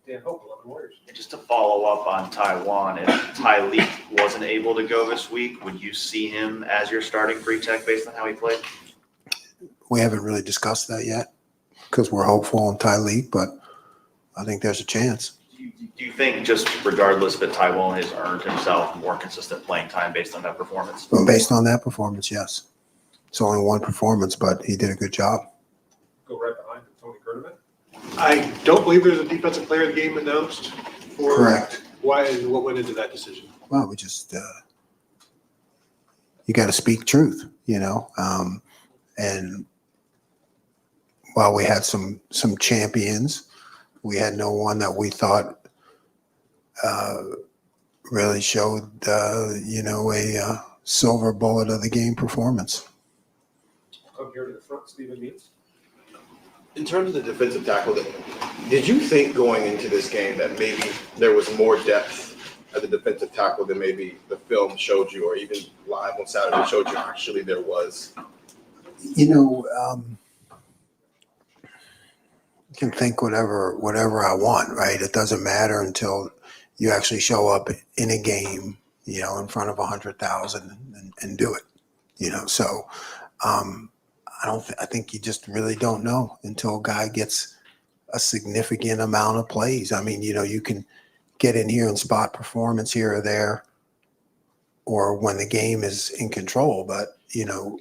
Dan Hope, 11 Warriors. And just to follow up on Taiwan, if Tyleek wasn't able to go this week, would you see him as your starting free tech based on how he played? We haven't really discussed that yet because we're hopeful on Tyleek, but I think there's a chance. Do you think, just regardless that Taiwan has earned himself more consistent playing time based on that performance? Well, based on that performance, yes. It's only one performance, but he did a good job. Go right behind Tony Kerdeman. I don't believe there's a defensive player of the game announced. Correct. Why and what went into that decision? Well, we just you got to speak truth, and while we had some champions, we had no one that we thought really showed a silver bullet of the game performance. Come here to the front, Stephen Means. In terms of the defensive tackle, did you think going into this game that maybe there was more depth at the defensive tackle than maybe the film showed you, or even live on Saturday showed you actually there was? You can think whatever I want, right? It doesn't matter until you actually show up in a game, in front of 100,000 and do it, So I think you just really don't know until a guy gets a significant amount of plays. I mean, you can get in here and spot performance here or there, or when the game is in control, but you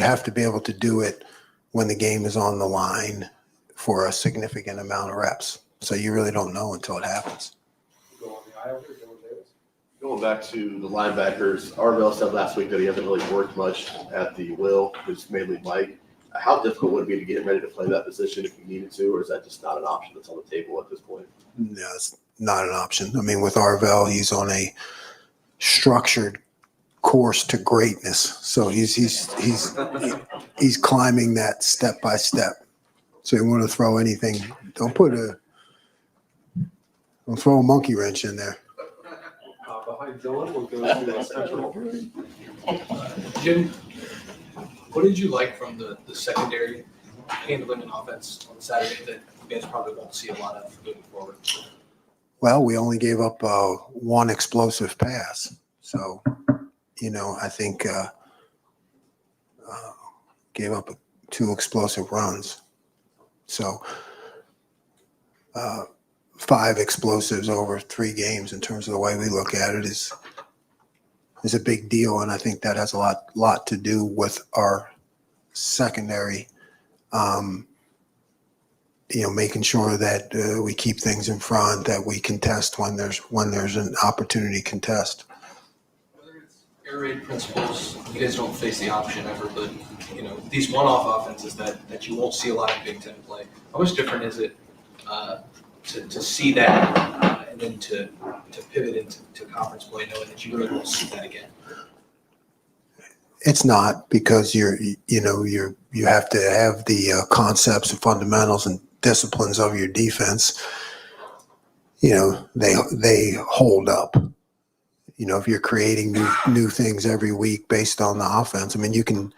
have to be able to do it when the game is on the line for a significant amount of reps. So you really don't know until it happens. Go on the aisle here, Dylan Davis. Going back to the linebackers, Arvell said last week that he hasn't really worked much at the Will, who's mainly Mike. How difficult would it be to get him ready to play that position if you needed to, or is that just not an option that's on the table at this point? No, it's not an option. I mean, with Arvell, he's on a structured course to greatness. So he's climbing that step by step. So you want to throw anything, don't throw a monkey wrench in there. Behind Dylan, we'll go to Central. Jim, what did you like from the secondary handling an offense on Saturday that you guys probably won't see a lot of moving forward? Well, we only gave up one explosive pass. So, I think gave up 2 explosive runs. So 5 explosives over 3 games in terms of the way we look at it is a big deal. And I think that has a lot to do with our secondary, making sure that we keep things in front, that we contest when there's an opportunity to contest. Air raid principles, you guys don't face the option ever, but these one-off offenses that you won't see a lot in Big Ten play. How much different is it to see that and then to pivot into conference play, knowing that you really won't see that again? It's not, because you have to have the concepts and fundamentals and disciplines of your defense, you know, they hold up. You know, if you're creating new things every week based on the offense, I mean, you can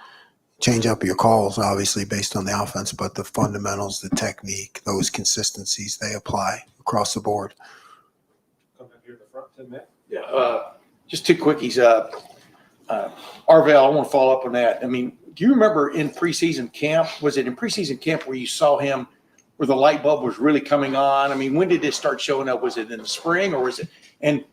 change up your calls, obviously, based on the offense, but the fundamentals, the technique, those consistencies, they apply across the board. Come back here to the front, Tim, Matt. Yeah, just two quickies. Arvell, I want to follow up on that. I mean, do you remember in preseason camp, was it in preseason camp where you saw him, where the light bulb was really coming on? I mean, when did it start showing up? Was it in the spring or was it? And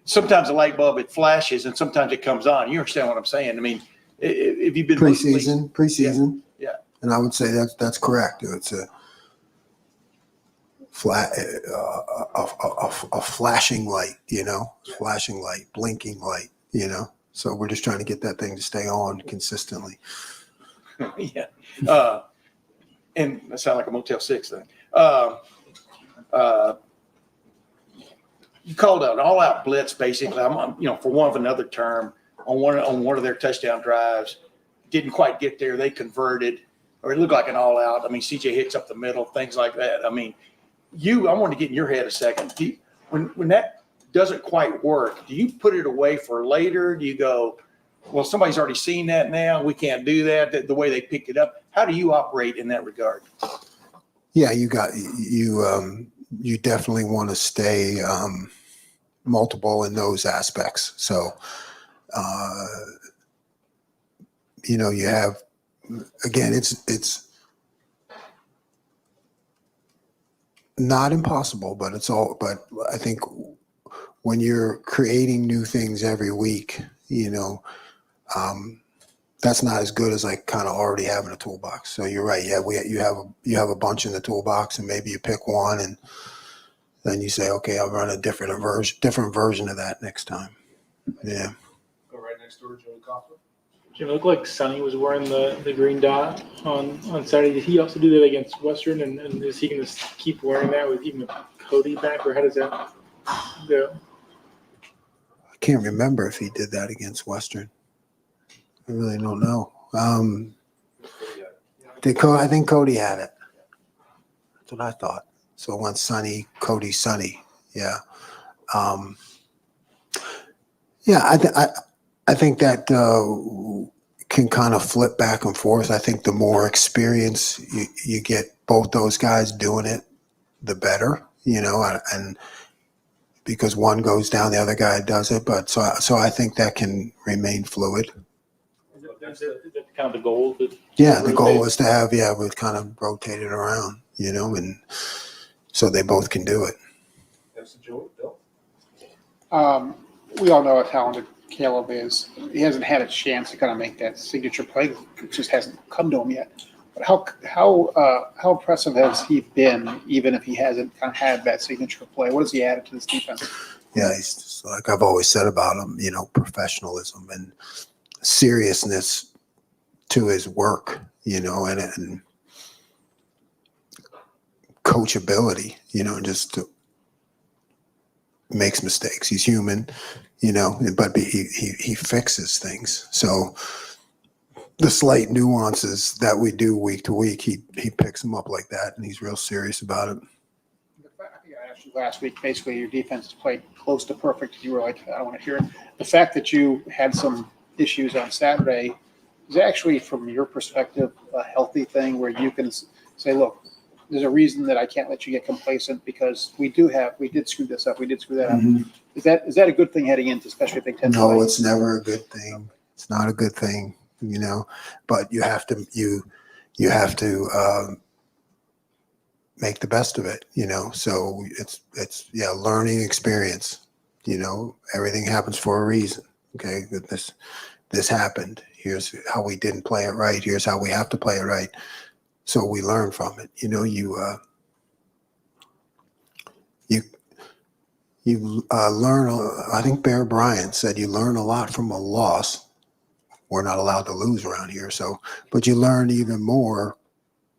sometimes the light bulb, it flashes and sometimes it comes on. You understand what I'm saying? I mean, if you've been Preseason. Yeah. And I would say that's correct. It's a flashing light, you know, flashing light, blinking light, you know. So we're just trying to get that thing to stay on consistently. Yeah. And that sounds like a Motel 6 thing. You called out an all-out blitz, basically. I'm, you know, for one of another term, on one of their touchdown drives. Didn't quite get there. They converted, or it looked like an all-out. I mean, CJ hits up the middle, things like that. I mean, I want to get in your head a second. When that doesn't quite work, do you put it away for later? Do you go, well, somebody's already seen that now, we can't do that, the way they picked it up? How do you operate in that regard? Yeah, you definitely want to stay multiple in those aspects. So, you know, you have, again, it's not impossible, but I think when you're creating new things every week, you know, that's not as good as like kind of already having a toolbox. So you're right. Yeah, you have a bunch in the toolbox, and maybe you pick one, and then you say, okay, I'll run a different version of that next time. Yeah. Go right next door, Joey Kaufman. Jim, it looked like Sonny was wearing the green dot on Saturday. Did he also do that against Western? And is he going to keep wearing that with even Cody back, or how does that go? I can't remember if he did that against Western. I really don't know. I think Cody had it. That's what I thought. So it went Sonny, Cody, Sonny. Yeah. I think that can kind of flip back and forth. I think the more experience you get both those guys doing it, the better, you know, and because one goes down, the other guy does it. But so I think that can remain fluid. Is that kind of the goal? Yeah, the goal is to have, we kind of rotate it around, you know, and so they both can do it. Next to Joey, Bill. We all know how talented Caleb is. He hasn't had a chance to kind of make that signature play. It just hasn't come to him yet. But how impressive has he been, even if he hasn't kind of had that signature play? What has he added to this defense? Yeah, he's just, like I've always said about him, you know, professionalism and seriousness to his work, you know, and coachability, you know, just makes mistakes. He's human, you know, but he fixes things. So the slight nuances that we do week to week, he picks them up like that, and he's real serious about it. I think I asked you last week, basically your defense has played close to perfect. You were like, I don't want to hear it. The fact that you had some issues on Saturday is actually, from your perspective, a healthy thing where you can say, look, there's a reason that I can't let you get complacent because we did screw this up. We did screw that up. Mhm. Is that a good thing heading into especially Big Ten? No, play? it's never a good thing. It's not a good thing, you know, but you have to make the best of it, you know? So it's learning experience, you know, everything happens for a reason. Okay. This happened. Here's how we didn't play it right. Here's how we have to play it right. So we learn from it. You know, you learn. I think Bear Bryant said you learn a lot from a loss. We're not allowed to lose around here. So, but you learn even more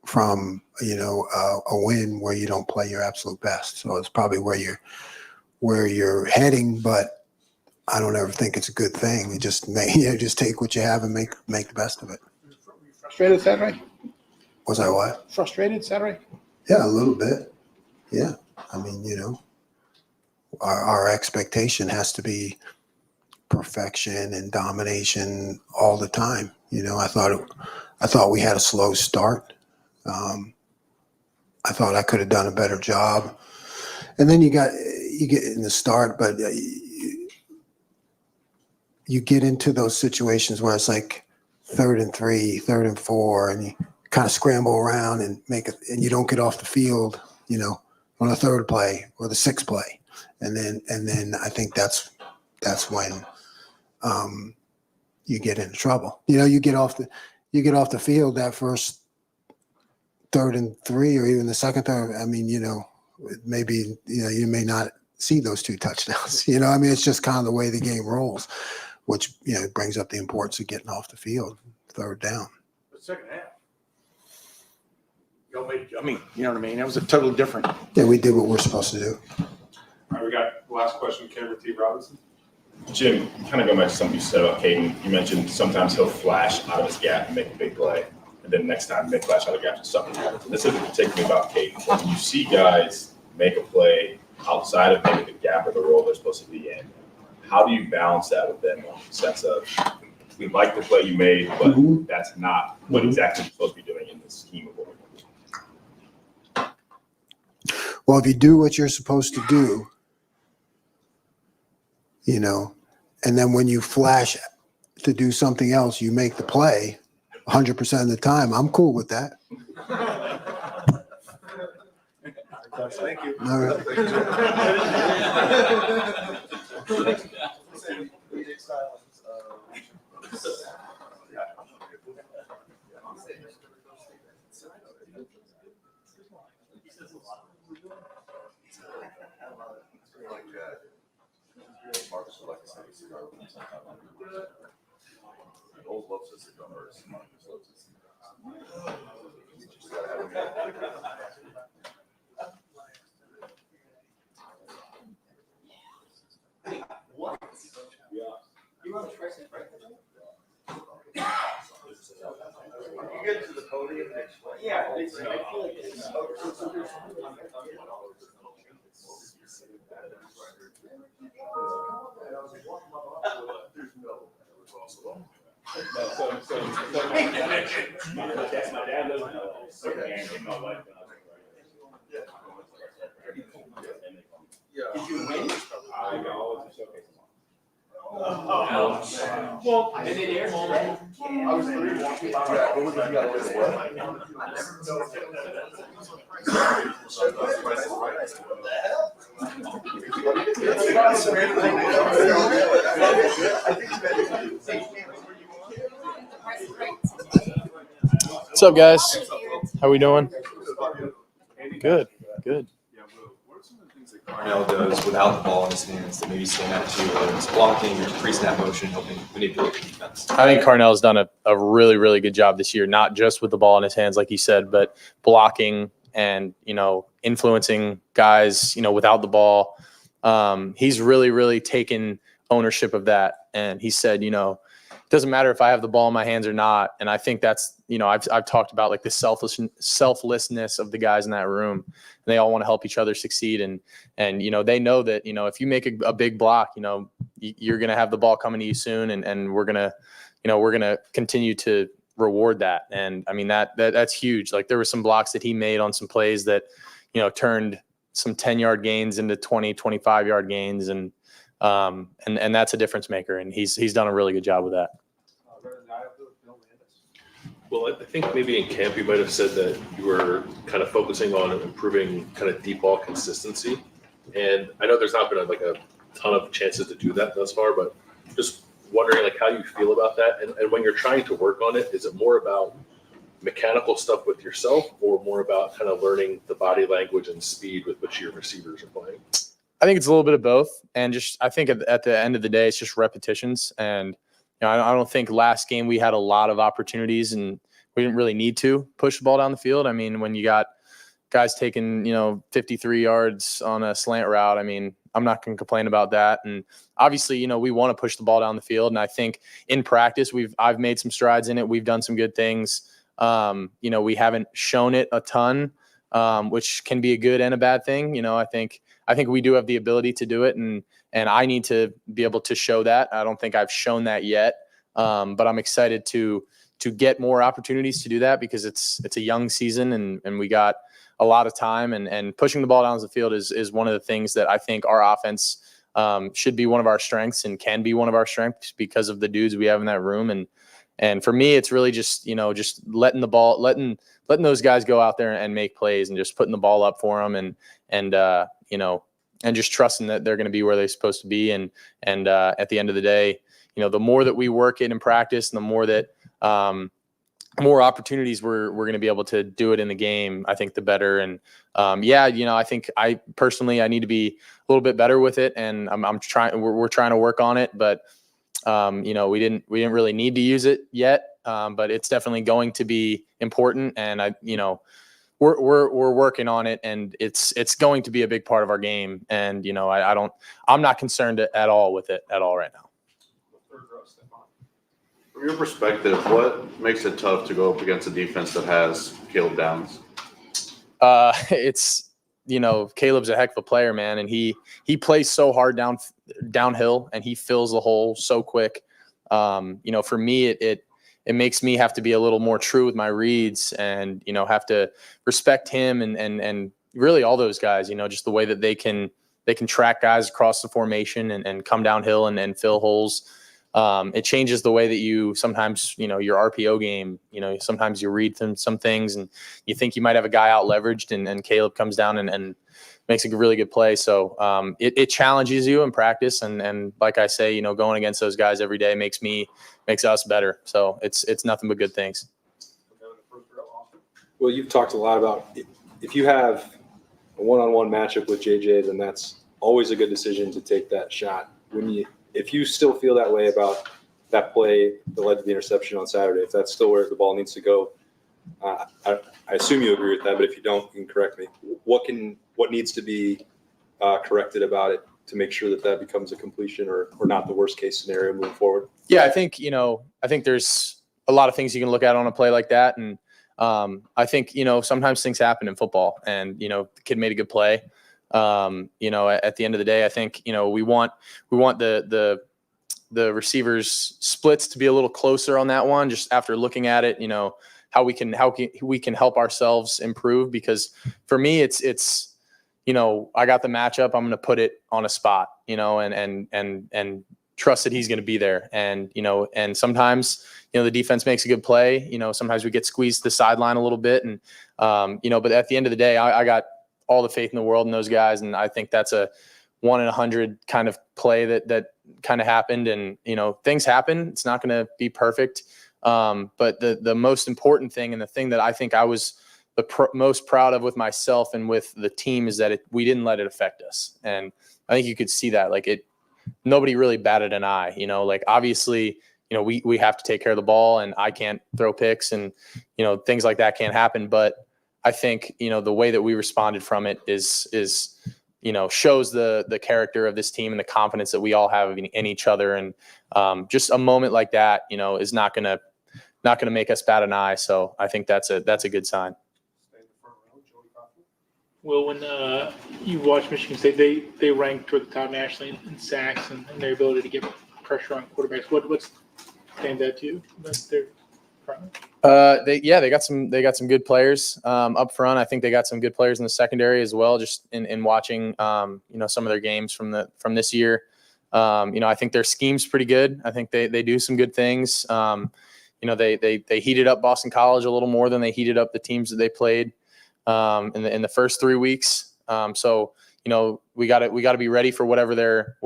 from, you know, a win where you don't play your absolute best. So it's probably where you're heading, but I don't ever think it's a good thing. You just take what you have and make the best of it. Frustrated Saturday? Was I what? Frustrated Saturday? Yeah, a little bit. Yeah. I mean, our expectation has to be perfection and domination all the time. I thought we had a slow start. I thought I could have done a better job. And then you get in the start, but you get into those situations where it's like 3rd and 3, 3rd and 4, and you kind of scramble around and and you don't get off the field, on the 3rd play or the 6th play. And then I think that's when you get into trouble. You get off the field that first 3rd and 3 or even the 2nd third. I mean, maybe you may not see those 2 touchdowns. I mean, it's just kind of the way the game rolls, which brings up the importance of getting off the field 3rd down. The second half. I mean, you know what I mean? That was a totally different. Yeah, we did what we're supposed to do. All right, we got the last question, Cameron T. Robinson. Jim, kind of going back to something you said about Caden, you mentioned sometimes he'll flash out of his gap and make a big play, and then next time they flash out of the gap and something happens. And this isn't particularly about Caden. When you see guys make a play outside of maybe the gap or the role they're supposed to be in, how do you balance that with them in the sense of, we like the play you made, but that's not what exactly you're supposed to be doing in this scheme of what we're doing? Well, if you do what you're supposed to do, and then when you flash to do something else, you make the play 100% of the time, I'm cool with that. Thank you. All right. You get to the podium next week. Yeah. I feel like it's Did you win? I know. Well, and it airs today. I was 3-1. What was it? You got to What's up, guys? How we doing? Good, good. What are some of the things that Carnell does without the ball in his hands that maybe stand out to you, whether it's blocking or pre-snap motion, helping manipulate the defense? I think Carnell's done a really, really good job this year, not just with the ball in his hands, like you said, but blocking and, influencing guys, without the ball. He's really, really taken ownership of that. And he said, it doesn't matter if I have the ball in my hands or not. And I think that's, I've talked about like the selflessness of the guys in that room. And they all want to help each other succeed. And they know that, if you make a big block, you're going to have the ball coming to you soon. And we're going to continue to reward that. And I mean, that's huge. Like there were some blocks that he made on some plays that, turned some 10-yard gains into 20, 25-yard gains. And that's a difference maker. And he's done a really good job with that. Well, I think maybe in camp you might have said that you were kind of focusing on improving kind of deep ball consistency. And I know there's not been a ton of chances to do that thus far, but just wondering how you feel about that. And when you're trying to work on it, is it more about mechanical stuff with yourself or more about kind of learning the body language and speed with which your receivers are playing? I think it's a little bit of both. And just, I think at the end of the day, it's just repetitions. And, I don't think last game we had a lot of opportunities and we didn't really need to push the ball down the field. I mean, when you got guys taking, 53 yards on a slant route, I mean, I'm not going to complain about that. And obviously, we want to push the ball down the field. And I think in practice, I've made some strides in it. We've done some good things. We haven't shown it a ton. which can be a good and a bad thing. You know, I think we do have the ability to do it, and I need to be able to show that. I don't think I've shown that yet, but I'm excited to get more opportunities to do that because it's a young season and we got a lot of time, and pushing the ball down the field is one of the things that I think our offense should be one of our strengths and can be one of our strengths because of the dudes we have in that room. And for me, it's really just, you know, just letting those guys go out there and make plays and just putting the ball up for them and you know, and just trusting that they're going to be where they're supposed to be. And at the end of the day, you know, the more that we work it in practice and the more that more opportunities we're going to be able to do it in the game, I think the better. And yeah, you know, I think I personally need to be a little bit better with it, and we're trying to work on it, but you know, we didn't really need to use it yet, but it's definitely going to be important, and you know, we're working on it, and it's going to be a big part of our game. And you know, I'm not concerned at all with it at all right now. From your perspective, what makes it tough to go up against a defense that has Caleb Downs? It's, you know, Caleb's a heck of a player, man, and he plays so hard downhill, and he fills the hole so quick. You know, for me, it makes me have to be a little more true with my reads, and you know, have to respect him and really all those guys. You know, just the way that they can track guys across the formation and come downhill and fill holes. It changes the way that you sometimes, you know, your RPO game, you know, sometimes you read some things and you think you might have a guy out leveraged, and Caleb comes down and makes a really good play. So it challenges you in practice. And like I say, you know, going against those guys every day makes us better. So it's nothing but good things. Well, you've talked a lot about if you have a one-on-one matchup with JJ, then that's always a good decision to take that shot. If you still feel that way about that play that led to the interception on Saturday, if that's still where the ball needs to go, I assume you agree with that. But if you don't, you can correct me. What needs to be corrected about it to make sure that becomes a completion or not the worst case scenario moving forward? Yeah, I think there's a lot of things you can look at on a play like that, and I think, you know, sometimes things happen in football, and you know, the kid made a good play. You know, at the end of the day, I think, you know, we want the receivers splits to be a little closer on that one, just after looking at it, you know, how we can help ourselves improve. Because for me, it's, you know, I got the matchup, I'm going to put it on a spot, you know, and trust that he's going to be there. And, you know, and sometimes, you know, the defense makes a good play, you know, sometimes we get squeezed to the sideline a little bit. And, you know, but at the end of the day, I got all the faith in the world in those guys. And I think that's a 1 in 100 kind of play that kind of happened. And, you know, things happen. It's not going to be perfect. But the most important thing, and the thing that I think I was the most proud of with myself and with the team, is that we didn't let it affect us. And I think you could see that, like, nobody really batted an eye, you know, like, obviously, you know, we have to take care of the ball, and I can't throw picks, and, you know, things like that can't happen. But I think, you know, the way that we responded from it is, you know, shows the character of this team and the confidence that we all have in each other. And just a moment like that, you know, is not gonna make us bat an eye. So I think that's a good sign. Well, when you watch Michigan State, they rank toward the top nationally in sacks and their ability to get pressure on quarterbacks. What's stand out to you? That's their problem. They got some good players up front. I think they got some good players in the secondary as well. Just in watching, you know, some of their games from this year. You know, I think their scheme's pretty good. I think they do some good things. You know, they heated up Boston College a little more than they heated up the teams that they played in the first 3 weeks. So, you know, we got to be ready for whatever their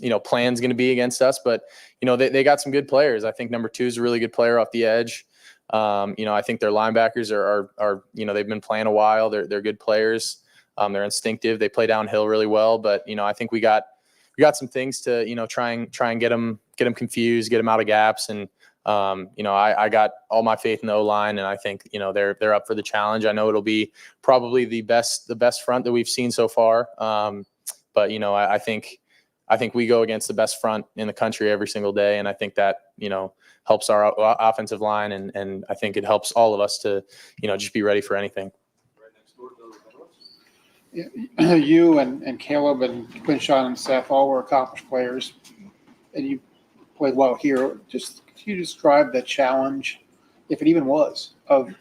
you know, plan's going to be against us. But, you know, they got some good players. I think number 2 is a really good player off the edge. You know, I think their linebackers are you know, they've been playing a while. They're good players. They're instinctive. They play downhill really well. But, you know, I think we got some things to, you know, try and get them confused, get them out of gaps. And, you know, I got all my faith in the O-line, and I think, you know, they're up for the challenge. I know it'll be probably the best front that we've seen so far. But, you know, I think we go against the best front in the country every single day. And I think that, you know, helps our offensive line. And I think it helps all of us to, you know, just be ready for anything. you and Caleb and Quinshawn and Seth all were accomplished players, and you played well here. Just can you describe the challenge, if it even was, of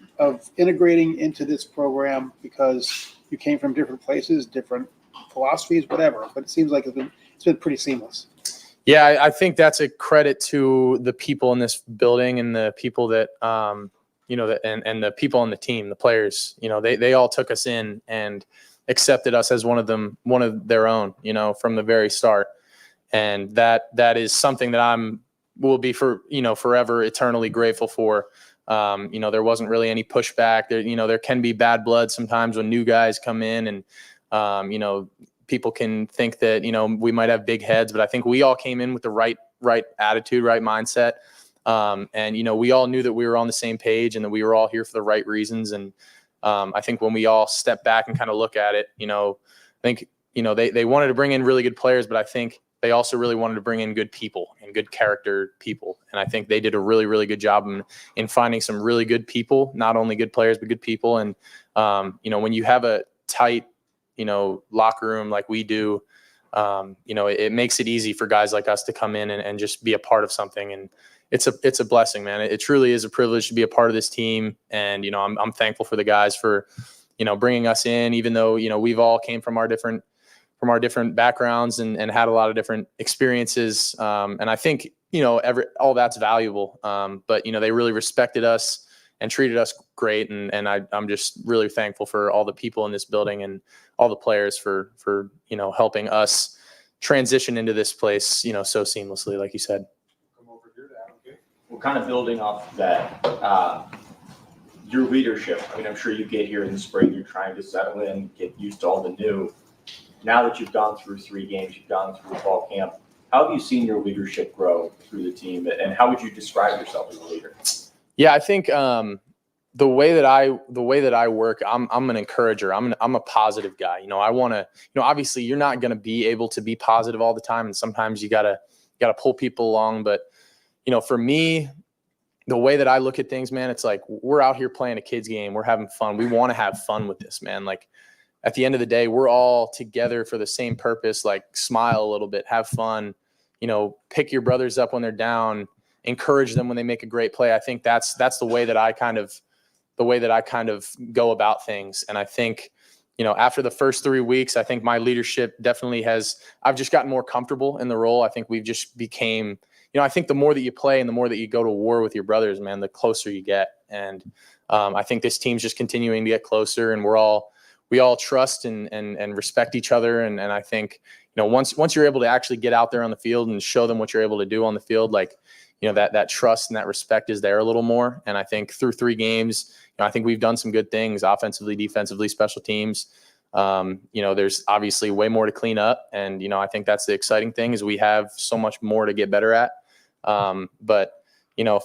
integrating into this program, because you came from different places, different philosophies, whatever, but it seems like it's been pretty seamless. Yeah, I think that's a credit to the people in this building and the people that, and the people on the team, the players. They all took us in and accepted us as one of their own, from the very start. And that is something that will be forever eternally grateful for. There wasn't really any pushback. There can be bad blood sometimes when new guys come in, and people can think that we might have big heads, but I think we all came in with the right attitude, right mindset, and we all knew that we were on the same page and that we were all here for the right reasons. And I think when we all step back and kind of look at it, I think they wanted to bring in really good players, but I think they also really wanted to bring in good people and good character people. And I think they did a really, really good job in finding some really good people, not only good players, but good people. And, when you have a tight, locker room like we do, it makes it easy for guys like us to come in and just be a part of something. And it's a blessing, man. It truly is a privilege to be a part of this team. And, I'm thankful for the guys for, bringing us in, even though, we've all came from our different backgrounds and had a lot of different experiences. And I think, all that's valuable. But, they really respected us and treated us great. And I'm just really thankful for all the people in this building and all the players for helping us transition into this place, so seamlessly, like you said. We're kind of building off of that. Your leadership, I'm sure you get here in the spring, you're trying to settle in, get used to all the new. Now that you've gone through 3 games, you've gone through fall camp, how have you seen your leadership grow through the team, and how would you describe yourself as a leader? Yeah, I think the way that I work, I'm an encourager. I'm a positive guy. I want to, obviously you're not going to be able to be positive all the time, and sometimes you gotta pull people along. But for me, the way that I look at things, man, it's like we're out here playing a kid's game. We're having fun. We want to have fun with this, man. Like at the end of the day, we're all together for the same purpose. Like smile a little bit, have fun. Pick your brothers up when they're down. Encourage them when they make a great play. I think that's the way that I kind of go about things. And I think, after the first 3 weeks, I think my leadership definitely I've just gotten more comfortable in the role. I think we've just became, I think the more that you play and the more that you go to war with your brothers, man, the closer you get. And I think this team's just continuing to get closer, and we all trust and respect each other. And I think, once you're able to actually get out there on the field and show them what you're able to do on the field, like, that trust and that respect is there a little more. And I think through 3 games, I think we've done some good things offensively, defensively, special teams. There's obviously way more to clean up. And, I think that's the exciting thing is we have so much more to get better at. But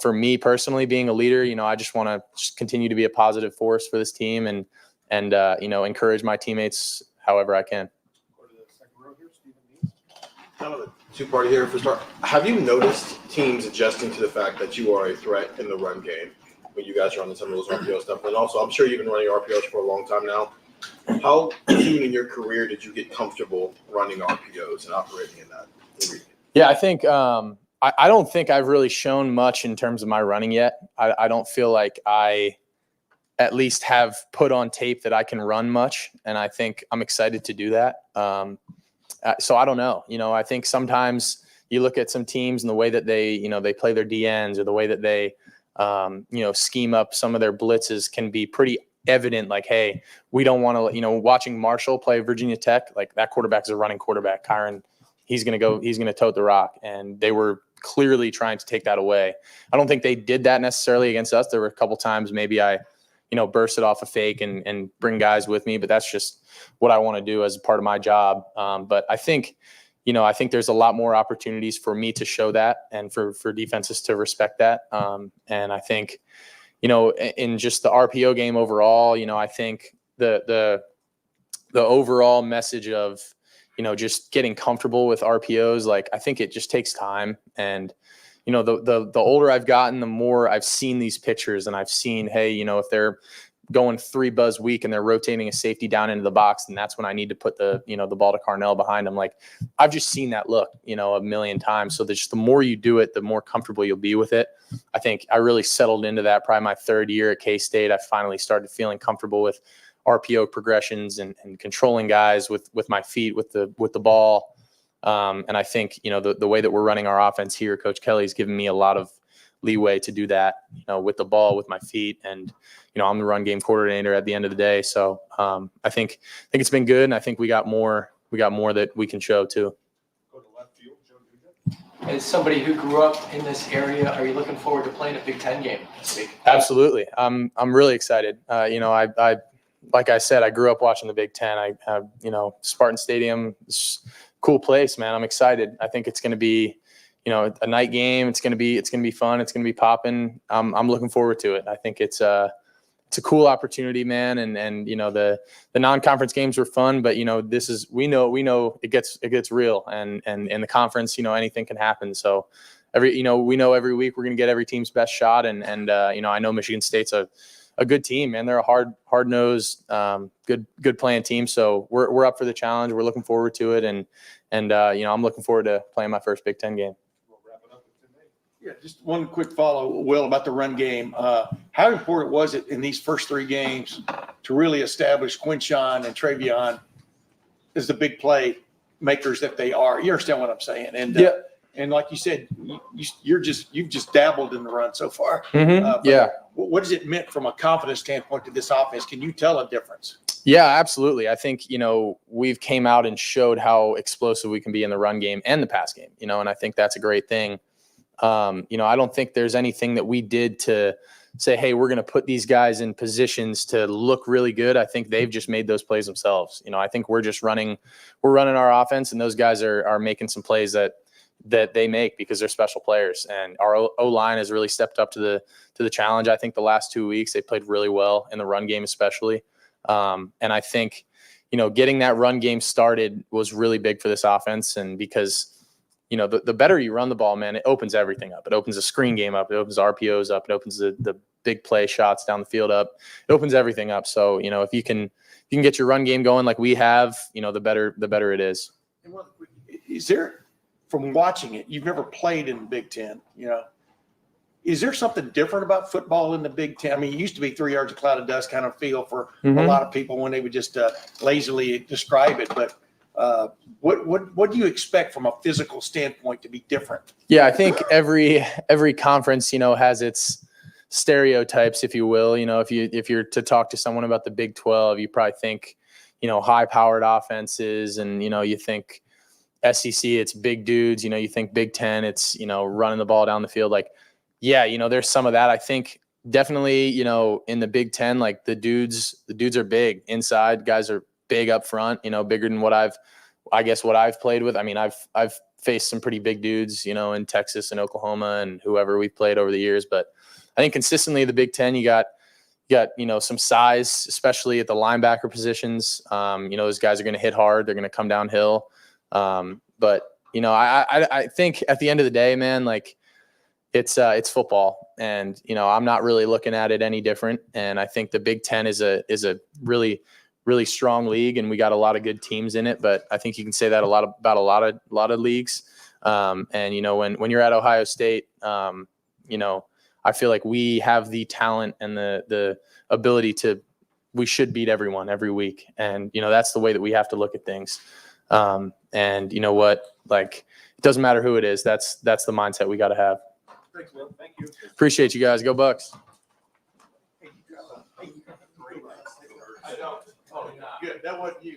for me personally, being a leader, I just want to continue to be a positive force for this team and encourage my teammates however I can. Kind of a two-party here for start. Have you noticed teams adjusting to the fact that you are a threat in the run game when you guys are on some of those RPO stuff? And also, I'm sure you've been running RPOs for a long time now. How soon in your career did you get comfortable running RPOs and operating in that? Yeah, I think I don't think I've really shown much in terms of my running yet. I don't feel like I at least have put on tape that I can run much, and I think I'm excited to do that. So I don't know. I think sometimes you look at some teams and the way that they play their DNs or the way that they, scheme up some of their blitzes can be pretty evident. Like, hey, we don't want to, watching Marshall play Virginia Tech, like that quarterback's a running quarterback. Kyron, he's going to tote the rock. And they were clearly trying to take that away. I don't think they did that necessarily against us. There were a couple times maybe I, burst it off a fake and bring guys with me, but that's just what I want to do as a part of my job. But I think there's a lot more opportunities for me to show that and for defenses to respect that. And I think, in just the RPO game overall, I think the overall message of, just getting comfortable with RPOs, like, I think it just takes time. And, the older I've gotten, the more I've seen these pictures and I've seen, hey, if they're going 3 buzz week and they're rotating a safety down into the box, and that's when I need to put the ball to Carnell behind him. Like, I've just seen that look, a million times. So the more you do it, the more comfortable you'll be with it. I think I really settled into that probably my 3rd year at K-State. I finally started feeling comfortable with RPO progressions and controlling guys with my feet, with the ball. And I think, the way that we're running our offense here, Coach Kelly's given me a lot of leeway to do that, with the ball, with my feet. And, I'm the run game coordinator at the end of the day. So I think it's been good. And I think we got more that we can show too. As somebody who grew up in this area, are you looking forward to playing a Big Ten game this week? Absolutely. I'm really excited. I like I said, I grew up watching the Big Ten. Spartan Stadium, cool place, man. I'm excited. I think it's going to be, a night game. It's going to be fun. It's going to be popping. I'm looking forward to it. I think it's a cool opportunity, man. And the non-conference games were fun, but we know it gets real, and in the conference, anything can happen. So we know every week we're going to get every team's best shot. And I know Michigan State's a good team, man. They're a hard-nosed, good playing team. So we're up for the challenge. We're looking forward to it. And I'm looking forward to playing my first Big Ten game. Yeah, just one quick follow, Will, about the run game. How important was it in these first 3 games to really establish Quinshon and Travion as the big play makers that they are? You understand what I'm saying? And and like you said, you've just dabbled in the run so far. What has it meant from a confidence standpoint to this offense? Can you tell a difference? Yeah, absolutely. I think, we've came out and showed how explosive we can be in the run game and the pass game, and I think that's a great thing. I don't think there's anything that we did to say, hey, we're going to put these guys in positions to look really good. I think they've just made those plays themselves. I think we're running our offense, and those guys are making some plays that they make because they're special players. And our O-line has really stepped up to the challenge. I think the last 2 weeks they played really well in the run game, especially. And I think, getting that run game started was really big for this offense. And because, the better you run the ball, man, it opens everything up. It opens the screen game up. It opens RPOs up. It opens the big play shots down the field up. It opens everything up. So, if you can get your run game going like we have, the better it is. And is there, from watching it, you've never played in the Big Ten, is there something different about football in the Big Ten? I mean, it used to be 3 yards of cloud of dust kind of feel for a lot of people when they would just lazily describe it. But what do you expect from a physical standpoint to be different? Yeah, I think every conference, has its stereotypes, if you will. If you're to talk to someone about the Big 12, you probably think, high-powered offenses, and you think SEC, it's big dudes. You think Big 10, it's running the ball down the field. Like, yeah, there's some of that. I think definitely, in the Big 10, like the dudes are big inside. Guys are big up front. Bigger than what I've played with. I mean, I've faced some pretty big dudes, in Texas and Oklahoma and whoever we've played over the years. But I think consistently the Big 10, you got some size, especially at the linebacker positions. Those guys are going to hit hard. They're going to come downhill. But I think at the end of the day, man, like it's football, and I'm not really looking at it any different. And I think the Big 10 is a really, really strong league, and we got a lot of good teams in it. But I think you can say that about a lot of leagues. And when you're at Ohio State, I feel like we have the talent and the ability we should beat everyone every week. And, that's the way that we have to look at things. And you know what, like, it doesn't matter who it is. That's the mindset we got to have. Thanks, Will. Thank you. Appreciate you guys. Go Bucks. Good. That wasn't you.